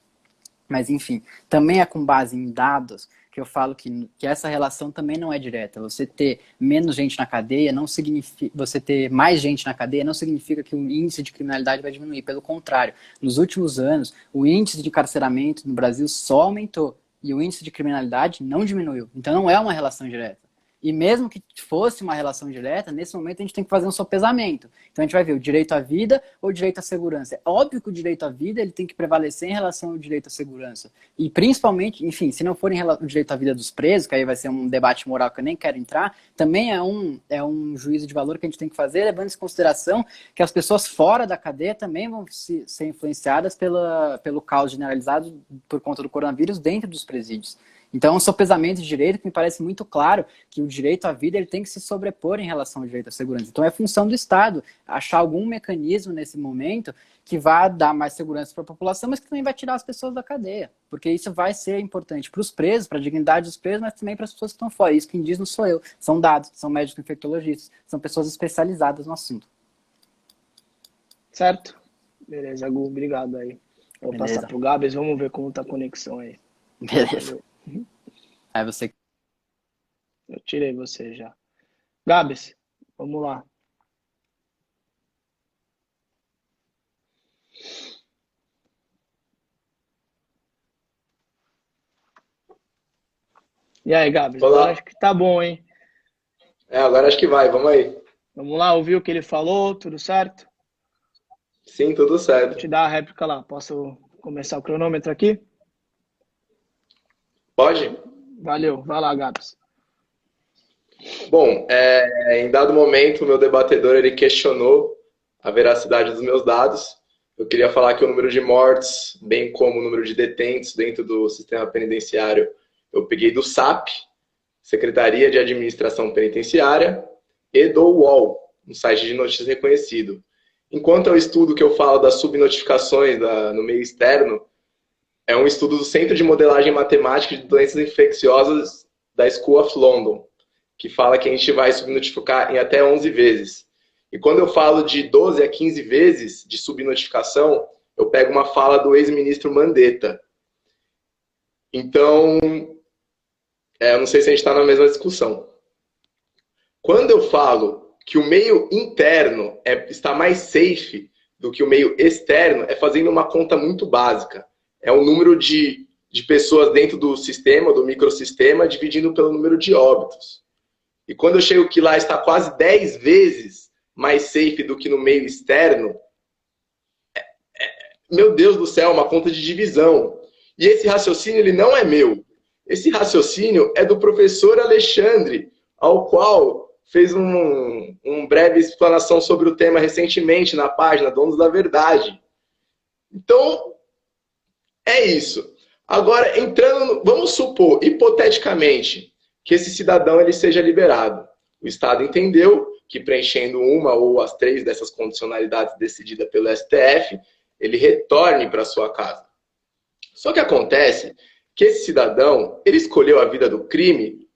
Mas, enfim, também é com base em dados que eu falo que essa relação também não é direta. Você ter menos gente na cadeia não significa... Você ter mais gente na cadeia não significa que o índice de criminalidade vai diminuir. Pelo contrário, nos últimos anos, o índice de encarceramento no Brasil só aumentou e o índice de criminalidade não diminuiu. Então não é uma relação direta. E mesmo que fosse uma relação direta, nesse momento a gente tem que fazer um sopesamento. Então a gente vai ver o direito à vida ou o direito à segurança. É óbvio que o direito à vida ele tem que prevalecer em relação ao direito à segurança. E principalmente, enfim, se não for o direito à vida dos presos, que aí vai ser um debate moral que eu nem quero entrar, também é um juízo de valor que a gente tem que fazer, levando em consideração que as pessoas fora da cadeia também vão ser influenciadas pelo caos generalizado por conta do coronavírus dentro dos presídios. Então, é um sopesamento de direito que me parece muito claro que o direito à vida ele tem que se sobrepor em relação ao direito à segurança. Então, é função do Estado achar algum mecanismo nesse momento que vá dar mais segurança para a população, mas que também vai tirar as pessoas da cadeia. Porque isso vai ser importante para os presos, para a dignidade dos presos, mas também para as pessoas que estão fora. Isso quem diz não sou eu. São dados, são médicos infectologistas, são pessoas especializadas no assunto. Certo? Beleza, Gu, obrigado aí. Vou passar pro Gabs, vamos ver como tá a conexão aí. Beleza. Aí você... Eu tirei você já. Gabs, vamos lá. E aí, Gabs? Olá. Agora acho que tá bom, hein? Agora acho que vai, vamos aí. Vamos lá, ouviu o que ele falou, tudo certo? Sim, tudo certo. Vou te dar a réplica lá. Posso começar o cronômetro aqui? Pode? Valeu, vai lá, Gabs. Bom, em dado momento, o meu debatedor ele questionou a veracidade dos meus dados. Eu queria falar que o número de mortes, bem como o número de detentos dentro do sistema penitenciário, eu peguei do SAP, Secretaria de Administração Penitenciária, e do UOL, um site de notícias reconhecido. Enquanto é o estudo que eu falo das subnotificações no meio externo, é um estudo do Centro de Modelagem Matemática de Doenças Infecciosas da School of London, que fala que a gente vai subnotificar em até 11 vezes. E quando eu falo de 12 a 15 vezes de subnotificação, eu pego uma fala do ex-ministro Mandetta. Então, eu não sei se a gente está na mesma discussão. Quando eu falo que o meio interno está mais safe do que o meio externo, é fazendo uma conta muito básica. É o número de pessoas dentro do sistema, do microsistema, dividindo pelo número de óbitos. E quando eu chego que lá está quase 10 vezes mais safe do que no meio externo, meu Deus do céu, uma conta de divisão. E esse raciocínio ele não é meu. Esse raciocínio é do professor Alexandre, ao qual fez uma breve explanação sobre o tema recentemente na página Donos da Verdade. Então, é isso. Agora, vamos supor, hipoteticamente, que esse cidadão ele seja liberado. O Estado entendeu que preenchendo uma ou as 3 dessas condicionalidades decididas pelo STF, ele retorne para sua casa. Só que acontece que esse cidadão, ele escolheu a vida do crime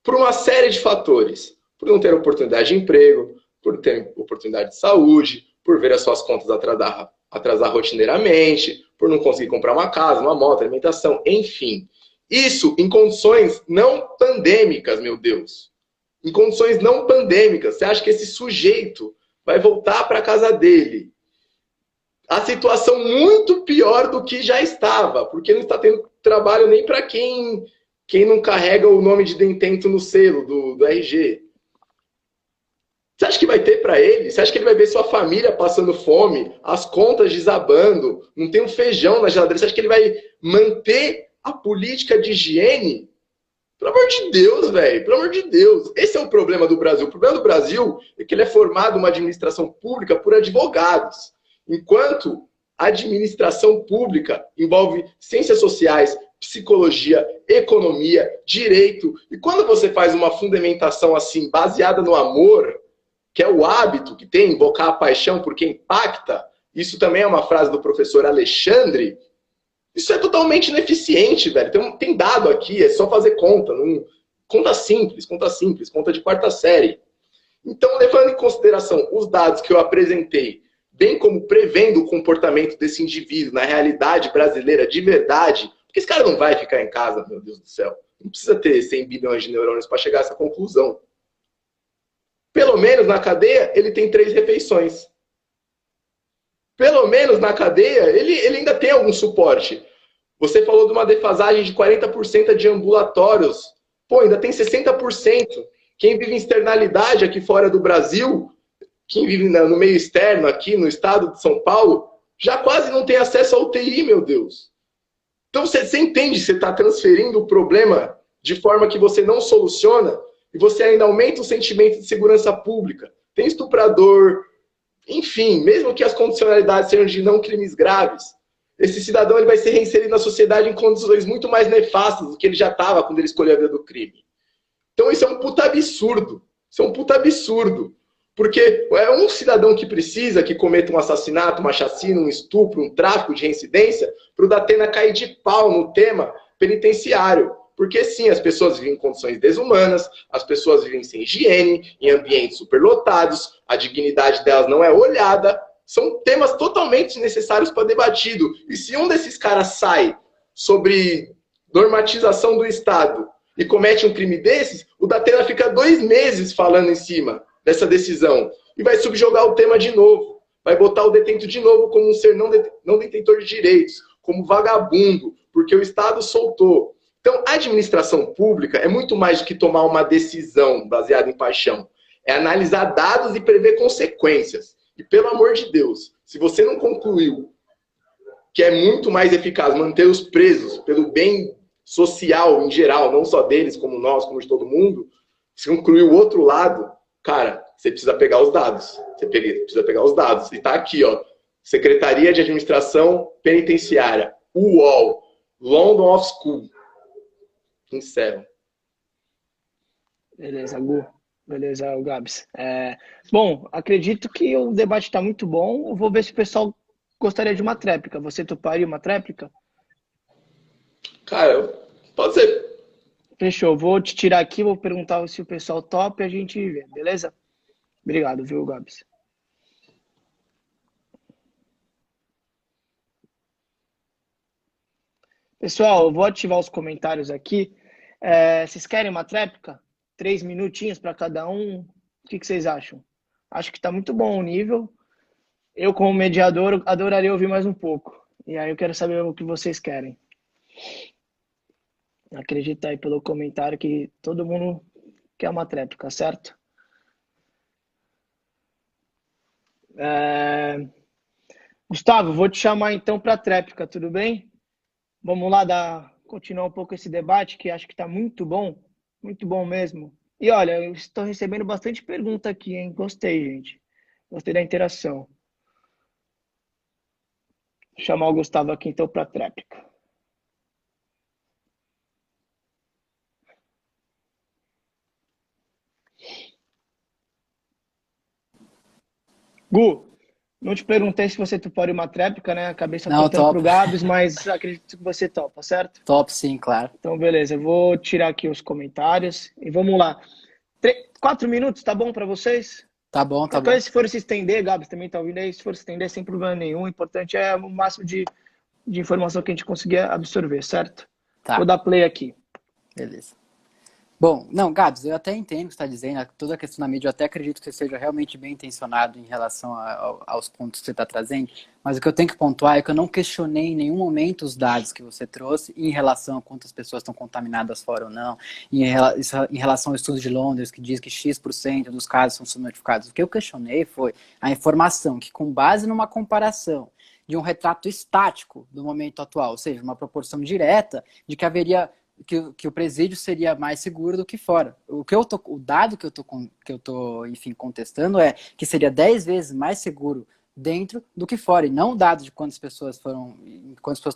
por uma série de fatores. Por não ter oportunidade de emprego, por ter oportunidade de saúde, por ver as suas contas atrasar rotineiramente, por não conseguir comprar uma casa, uma moto, alimentação, enfim. Isso em condições não pandêmicas, meu Deus. Em condições não pandêmicas. Você acha que esse sujeito vai voltar para a casa dele? A situação muito pior do que já estava, porque não está tendo trabalho nem para quem não carrega o nome de detento no selo do RG. Você acha que vai ter para ele? Você acha que ele vai ver sua família passando fome, as contas desabando, não tem um feijão na geladeira? Você acha que ele vai manter a política de higiene? Pelo amor de Deus, velho. Pelo amor de Deus. Esse é o problema do Brasil. O problema do Brasil é que ele é formado uma administração pública por advogados. Enquanto a administração pública envolve ciências sociais, psicologia, economia, direito. E quando você faz uma fundamentação assim, baseada no amor, que é o hábito que tem, invocar a paixão porque impacta, isso também é uma frase do professor Alexandre, isso é totalmente ineficiente, velho. Tem dado aqui, é só fazer conta. Conta simples, conta de quarta série. Então, levando em consideração os dados que eu apresentei, bem como prevendo o comportamento desse indivíduo na realidade brasileira de verdade, porque esse cara não vai ficar em casa, meu Deus do céu. Não precisa ter 100 bilhões de neurônios para chegar a essa conclusão. Pelo menos na cadeia, ele tem 3 refeições. Pelo menos na cadeia, ele ainda tem algum suporte. Você falou de uma defasagem de 40% de ambulatórios. Pô, ainda tem 60%. Quem vive em externalidade aqui fora do Brasil, quem vive no meio externo aqui no estado de São Paulo, já quase não tem acesso à UTI, meu Deus. Então você entende, você está transferindo o problema de forma que você não soluciona e você ainda aumenta o sentimento de segurança pública. Tem estuprador, enfim, mesmo que as condicionalidades sejam de não crimes graves, esse cidadão ele vai ser reinserido na sociedade em condições muito mais nefastas do que ele já estava quando ele escolheu a vida do crime. Então isso é um puta absurdo. Isso é um puta absurdo. Porque é um cidadão que precisa que cometa um assassinato, uma chacina, um estupro, um tráfico de reincidência, para o Datena cair de pau no tema penitenciário. Porque sim, as pessoas vivem em condições desumanas, as pessoas vivem sem higiene, em ambientes superlotados, a dignidade delas não é olhada. São temas totalmente necessários para debatido. E se um desses caras sai sobre normatização do Estado e comete um crime desses, o Datena fica 2 meses falando em cima dessa decisão e vai subjugar o tema de novo. Vai botar o detento de novo como um ser não detentor de direitos, como vagabundo, porque o Estado soltou. Então, a administração pública é muito mais do que tomar uma decisão baseada em paixão. É analisar dados e prever consequências. E, pelo amor de Deus, se você não concluiu que é muito mais eficaz manter-os presos pelo bem social em geral, não só deles, como nós, como de todo mundo, se concluir o outro lado, cara, você precisa pegar os dados. Você precisa pegar os dados. E tá aqui, ó. Secretaria de Administração Penitenciária, UOL, London Off School. Encerro. Beleza, Gu. Beleza, o Gabs. Bom, acredito que o debate está muito bom. Eu vou ver se o pessoal gostaria de uma tréplica. Você toparia uma tréplica? Cara, pode ser. Fechou. Vou te tirar aqui, vou perguntar se o pessoal topa e a gente vê, beleza? Obrigado, viu, Gabs? Pessoal, eu vou ativar os comentários aqui. Vocês querem uma tréplica? 3 minutinhos para cada um. O que vocês acham? Acho que está muito bom o nível. Eu, como mediador, adoraria ouvir mais um pouco. E aí eu quero saber o que vocês querem. Acredita aí pelo comentário que todo mundo quer uma tréplica, certo? Gustavo, vou te chamar então para a tréplica, tudo bem? Vamos lá continuar um pouco esse debate, que acho que está muito bom mesmo. E olha, eu estou recebendo bastante pergunta aqui, hein? Gostei, gente. Gostei da interação. Vou chamar o Gustavo aqui então para a tréplica. Gu, Não te perguntei se você toparia uma tréplica, né? Acabei só Não, perguntando top. pro Gabs, mas acredito que você topa, certo? Top, sim, claro. Então, beleza. Eu vou tirar aqui os comentários e vamos lá. 4 minutos, tá bom para vocês? Tá bom, tá Qualquer bom. coisa, se for se estender, Gabs também tá ouvindo aí, se for se estender, sem problema nenhum. O importante é o máximo de informação que a gente conseguir absorver, certo? Vou Tá, dar play aqui. beleza. Bom, não, Gabs, eu até entendo o que você está dizendo, toda a questão da mídia, eu até acredito que você seja realmente bem intencionado em relação aos pontos que você está trazendo, mas o que eu tenho que pontuar é que eu não questionei em nenhum momento os dados que você trouxe em relação a quantas pessoas estão contaminadas fora ou não, em relação ao estudo de Londres, que diz que X% dos casos são subnotificados. O que eu questionei foi a informação que, com base numa comparação de um retrato estático do momento atual, ou seja, uma proporção direta de que haveria que o presídio seria mais seguro do que fora. O dado que eu tô, enfim, contestando é que seria 10 vezes mais seguro dentro do que fora, e não o dado de quantas pessoas estão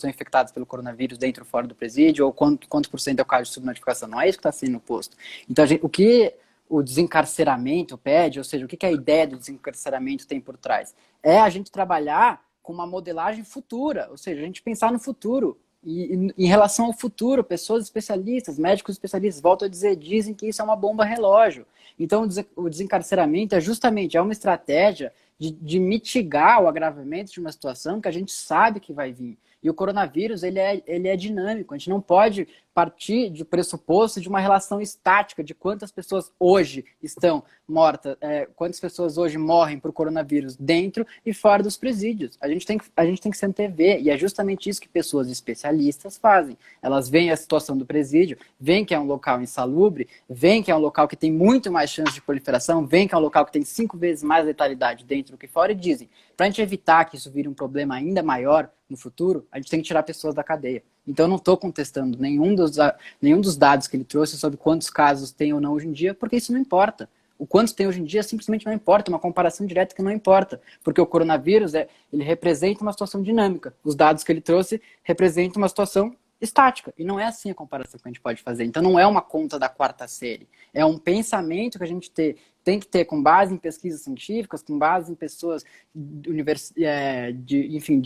infectadas pelo coronavírus dentro ou fora do presídio, ou quanto por cento é o caso de subnotificação. Não é isso que está sendo posto. Então, o que o desencarceramento pede, ou seja, o que a ideia do desencarceramento tem por trás? É a gente trabalhar com uma modelagem futura, ou seja, a gente pensar no futuro. E em relação ao futuro, pessoas especialistas, médicos especialistas, volto a dizer, dizem que isso é uma bomba relógio. Então, o desencarceramento é uma estratégia de mitigar o agravamento de uma situação que a gente sabe que vai vir. E o coronavírus, ele é dinâmico. A gente não pode partir de pressuposto de uma relação estática de quantas pessoas hoje estão mortas, quantas pessoas hoje morrem por coronavírus dentro e fora dos presídios. A gente tem que se antever, e é justamente isso que pessoas especialistas fazem. Elas veem a situação do presídio, veem que é um local insalubre, veem que é um local que tem muito mais chance de proliferação, veem que é um local que tem 5 vezes mais letalidade dentro do que fora, e dizem, para a gente evitar que isso vire um problema ainda maior no futuro, a gente tem que tirar pessoas da cadeia. Então, eu não estou contestando nenhum dos dados que ele trouxe sobre quantos casos tem ou não hoje em dia, porque isso não importa. O quantos tem hoje em dia simplesmente não importa, uma comparação direta que não importa, porque o coronavírus ele representa uma situação dinâmica. Os dados que ele trouxe representam uma situação estática, e não é assim a comparação que a gente pode fazer. Então, não é uma conta da quarta série, é um pensamento que a gente tem que ter com base em pesquisas científicas, com base em pessoas de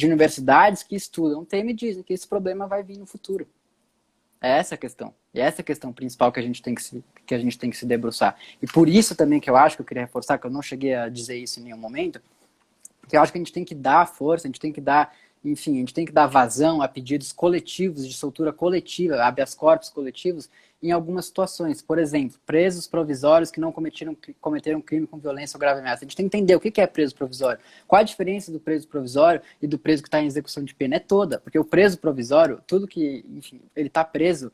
universidades que estudam o tema e dizem que esse problema vai vir no futuro. É essa a questão. E essa é a questão principal que a gente tem que se debruçar. E por isso também que eu acho, que eu queria reforçar, que eu não cheguei a dizer isso em nenhum momento, que eu acho que a gente tem que dar força, a gente tem que dar vazão a pedidos coletivos, de soltura coletiva, habeas corpus coletivos, em algumas situações. Por exemplo, presos provisórios que não cometeram crime com violência ou grave ameaça. A gente tem que entender o que é preso provisório. Qual a diferença do preso provisório e do preso que está em execução de pena? É toda, porque o preso provisório, tudo que, enfim, ele está preso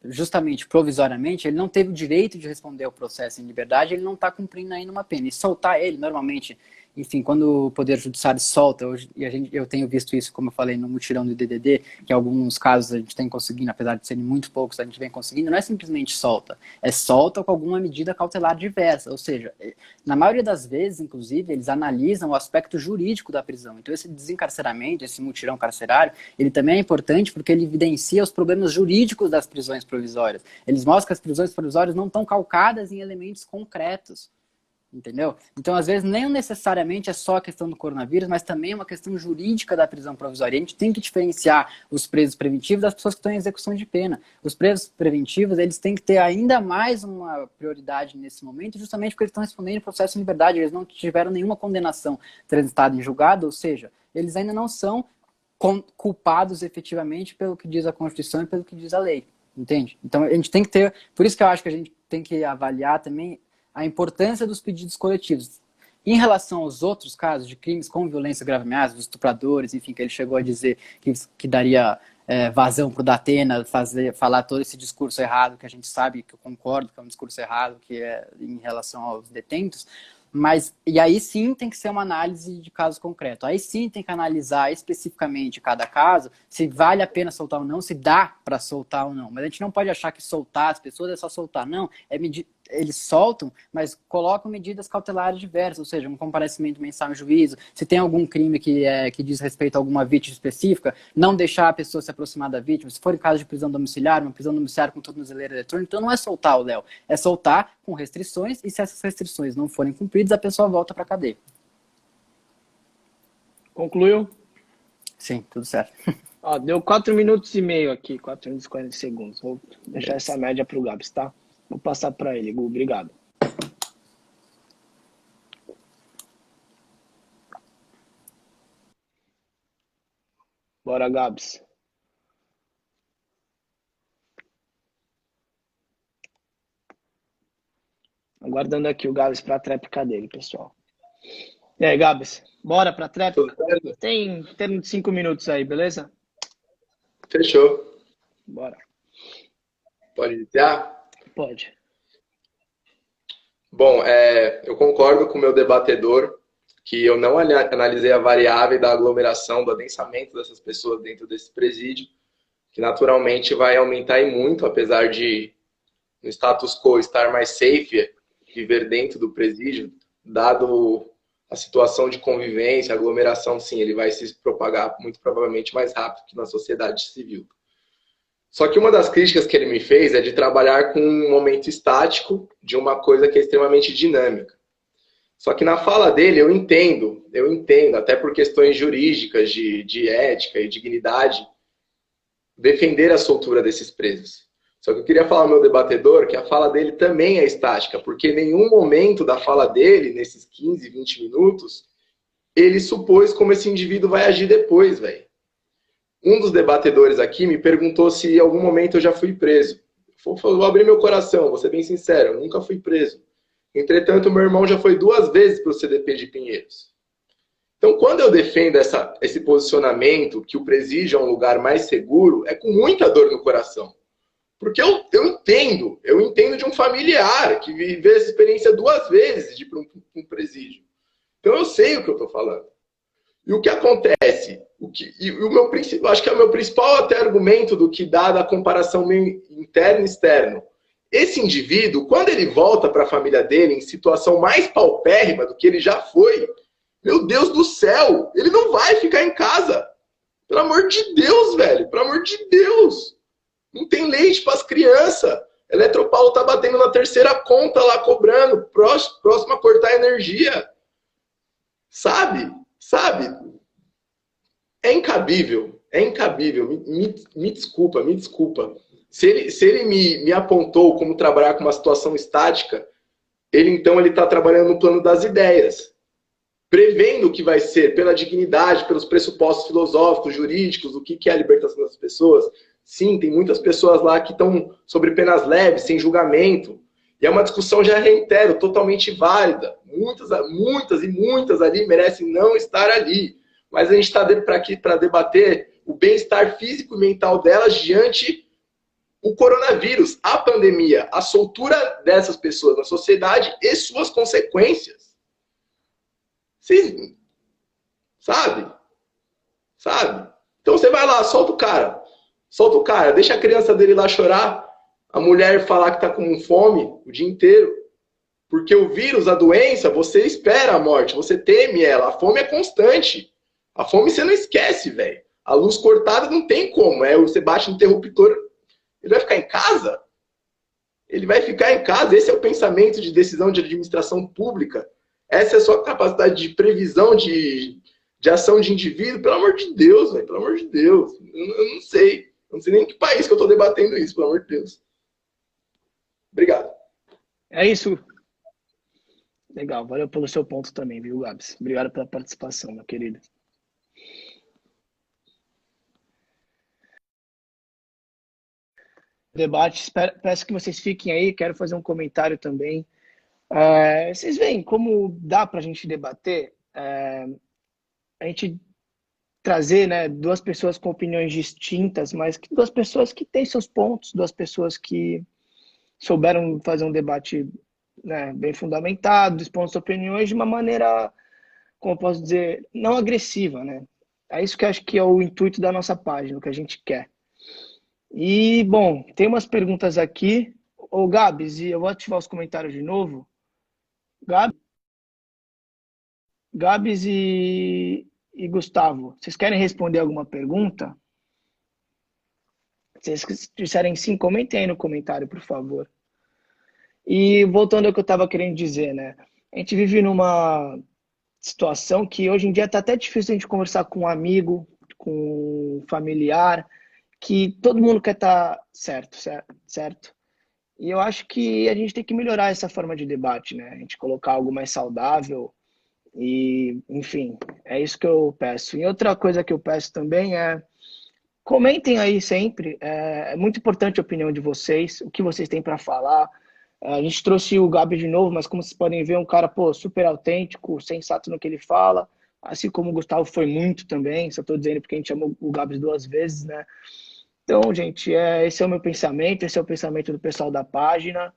justamente provisoriamente, ele não teve o direito de responder ao processo em liberdade, ele não está cumprindo ainda uma pena. E soltar ele, normalmente, enfim, quando o Poder Judiciário solta, eu tenho visto isso, como eu falei, no mutirão do DDD, que em alguns casos a gente tem conseguindo, apesar de serem muito poucos, a gente vem conseguindo, não é simplesmente solta, é solta com alguma medida cautelar diversa, ou seja, na maioria das vezes, inclusive, eles analisam o aspecto jurídico da prisão. Então esse desencarceramento, esse mutirão carcerário, ele também é importante porque ele evidencia os problemas jurídicos das prisões provisórias. Eles mostram que as prisões provisórias não estão calcadas em elementos concretos. Entendeu? Então, às vezes, nem necessariamente é só a questão do coronavírus, mas também é uma questão jurídica da prisão provisória. E a gente tem que diferenciar os presos preventivos das pessoas que estão em execução de pena. Os presos preventivos, eles têm que ter ainda mais uma prioridade nesse momento, justamente porque eles estão respondendo em processo em liberdade, eles não tiveram nenhuma condenação transitada em julgado, ou seja, eles ainda não são culpados efetivamente pelo que diz a Constituição e pelo que diz a lei. Entende? Então, a gente tem que ter... Por isso que eu acho que a gente tem que avaliar também a importância dos pedidos coletivos. Em relação aos outros casos de crimes com violência grave ameaça, dos estupradores, enfim, que ele chegou a dizer que daria vazão para o Datena falar todo esse discurso errado, que a gente sabe, que eu concordo que é um discurso errado, que é em relação aos detentos, e aí sim tem que ser uma análise de caso concreto. Aí sim tem que analisar especificamente cada caso, se vale a pena soltar ou não, se dá para soltar ou não. Mas a gente não pode achar que soltar as pessoas é só soltar. Não, eles soltam, mas colocam medidas cautelares diversas, ou seja, um comparecimento mensal em juízo, se tem algum crime que diz respeito a alguma vítima específica, não deixar a pessoa se aproximar da vítima. Se for em caso de prisão domiciliar, uma prisão domiciliar com tornozeleira eletrônica, então não é soltar o Léo, é soltar com restrições, e se essas restrições não forem cumpridas, a pessoa volta para a cadeia. Concluiu? Sim, tudo certo. Ó, deu 4 minutos e meio aqui, 4 minutos e 40 segundos. Vou deixar Beleza. essa média pro Gabs, tá? Vou passar para ele, Gu. Obrigado. Bora, Gabs. Aguardando aqui o Gabs para a tréplica dele, pessoal. E aí, Gabs? Bora para a tréplica? Tudo certo? Tem em termos de 5 minutos aí, beleza? Fechou. Bora. Pode iniciar? Pode. Bom, eu concordo com o meu debatedor que eu não analisei a variável da aglomeração, do adensamento dessas pessoas dentro desse presídio, que naturalmente vai aumentar e muito, apesar de no status quo estar mais safe viver dentro do presídio, dado a situação de convivência, aglomeração, sim, ele vai se propagar muito provavelmente mais rápido que na sociedade civil. Só que uma das críticas que ele me fez é de trabalhar com um momento estático de uma coisa que é extremamente dinâmica. Só que na fala dele eu entendo, até por questões jurídicas, de ética e dignidade, defender a soltura desses presos. Só que eu queria falar ao meu debatedor que a fala dele também é estática, porque em nenhum momento da fala dele, nesses 15, 20 minutos, ele supôs como esse indivíduo vai agir depois, velho. Um dos debatedores aqui me perguntou se em algum momento eu já fui preso. Eu vou abrir meu coração, vou ser bem sincero, eu nunca fui preso. Entretanto, meu irmão já foi 2 vezes para o CDP de Pinheiros. Então, quando eu defendo esse posicionamento, que o presídio é um lugar mais seguro, é com muita dor no coração. Porque eu entendo de um familiar que viveu essa experiência 2 vezes de ir para um presídio. Então, eu sei o que eu estou falando. E o que acontece? Eu acho que é o meu principal até argumento do que dá da comparação meio interno e externo. Esse indivíduo, quando ele volta para a família dele em situação mais paupérrima do que ele já foi, meu Deus do céu, ele não vai ficar em casa. Pelo amor de Deus, velho, pelo amor de Deus. Não tem leite para as crianças. Eletropaulo tá batendo na 3ª conta lá, cobrando, próximo a cortar a energia. Sabe? É incabível. Me desculpa. Se ele me apontou como trabalhar com uma situação estática, ele está trabalhando no plano das ideias, prevendo o que vai ser pela dignidade, pelos pressupostos filosóficos, jurídicos, do que é a libertação das pessoas. Sim, tem muitas pessoas lá que estão sobre penas leves, sem julgamento. E é uma discussão, já reitero, totalmente válida. Muitas ali merecem não estar ali. Mas a gente está aqui para debater o bem-estar físico e mental delas diante o coronavírus, a pandemia, a soltura dessas pessoas na sociedade e suas consequências. Vocês, sabe? Então você vai lá, solta o cara, deixa a criança dele lá chorar, a mulher falar que tá com fome o dia inteiro. Porque o vírus, a doença, você espera a morte, você teme ela. A fome é constante. A fome você não esquece, velho. A luz cortada não tem como. Você bate no interruptor, ele vai ficar em casa? Ele vai ficar em casa. Esse é o pensamento de decisão de administração pública. Essa é a sua capacidade de previsão, de ação de indivíduo. Pelo amor de Deus, velho. Pelo amor de Deus. Eu não sei. Eu não sei nem em que país que eu tô debatendo isso, pelo amor de Deus. Obrigado. É isso. Legal, valeu pelo seu ponto também, viu, Gabs? Obrigado pela participação, meu querido. Debate, peço que vocês fiquem aí, quero fazer um comentário também. Vocês veem como dá para a gente debater, a gente trazer, né, 2 pessoas com opiniões distintas, mas 2 pessoas que têm seus pontos, 2 pessoas que souberam fazer um debate, né, bem fundamentado, expõe suas opiniões de uma maneira, como eu posso dizer, não agressiva, né? É isso que eu acho que é o intuito da nossa página, o que a gente quer. E, bom, tem umas perguntas aqui. Ô, Gabs, e eu vou ativar os comentários de novo. Gabs e Gustavo, vocês querem responder alguma pergunta? Se vocês disserem sim, comentem aí no comentário, por favor. E voltando ao que eu estava querendo dizer, né? A gente vive numa situação que hoje em dia tá até difícil a gente conversar com um amigo, com um familiar, que todo mundo quer estar certo? E eu acho que a gente tem que melhorar essa forma de debate, né? A gente colocar algo mais saudável e, enfim, é isso que eu peço. E outra coisa que eu peço também é comentem aí sempre. É muito importante a opinião de vocês, o que vocês têm para falar. A gente trouxe o Gabi de novo, mas como vocês podem ver, um cara, pô, super autêntico, sensato no que ele fala. Assim como o Gustavo foi muito também. Só estou dizendo porque a gente chamou o Gabs 2 vezes, né? Então, gente, esse é o meu pensamento, esse é o pensamento do pessoal da página.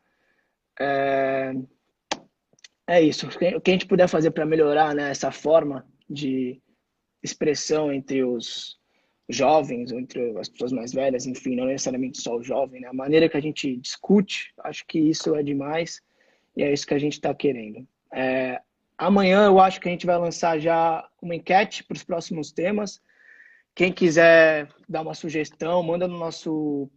É isso. O que a gente puder fazer para melhorar, né, essa forma de expressão entre os jovens, ou entre as pessoas mais velhas, enfim, não necessariamente só o jovem, né? A maneira que a gente discute, acho que isso é demais e é isso que a gente está querendo. Amanhã eu acho que a gente vai lançar já uma enquete para os próximos temas. Quem quiser dar uma sugestão, manda no nosso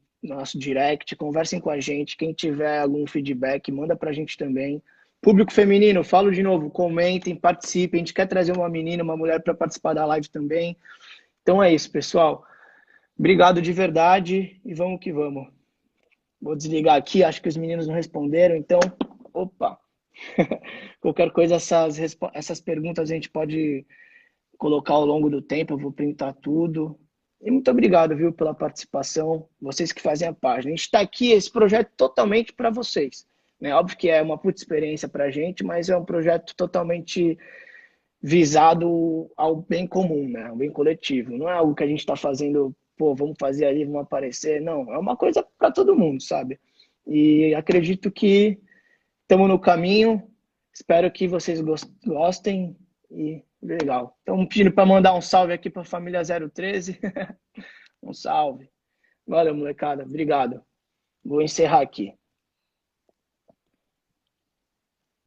direct, conversem com a gente. Quem tiver algum feedback, manda pra gente também. Público feminino, falo de novo, comentem, participem. A gente quer trazer uma menina, uma mulher para participar da live também. Então é isso, pessoal. Obrigado de verdade e vamos que vamos. Vou desligar aqui, acho que os meninos não responderam, então, opa. Qualquer coisa, essas perguntas a gente pode colocar ao longo do tempo, eu vou printar tudo. E muito obrigado, viu, pela participação, vocês que fazem a página. A gente está aqui, esse projeto totalmente para vocês. Né? Óbvio que é uma puta experiência para a gente, mas é um projeto totalmente visado ao bem comum, né? Ao bem coletivo. Não é algo que a gente está fazendo, pô, vamos fazer ali, vamos aparecer. Não, é uma coisa para todo mundo, sabe? E acredito que estamos no caminho. Espero que vocês gostem e legal. Estamos pedindo para mandar um salve aqui para a família 013. Um salve. Valeu, molecada. Obrigado. Vou encerrar aqui.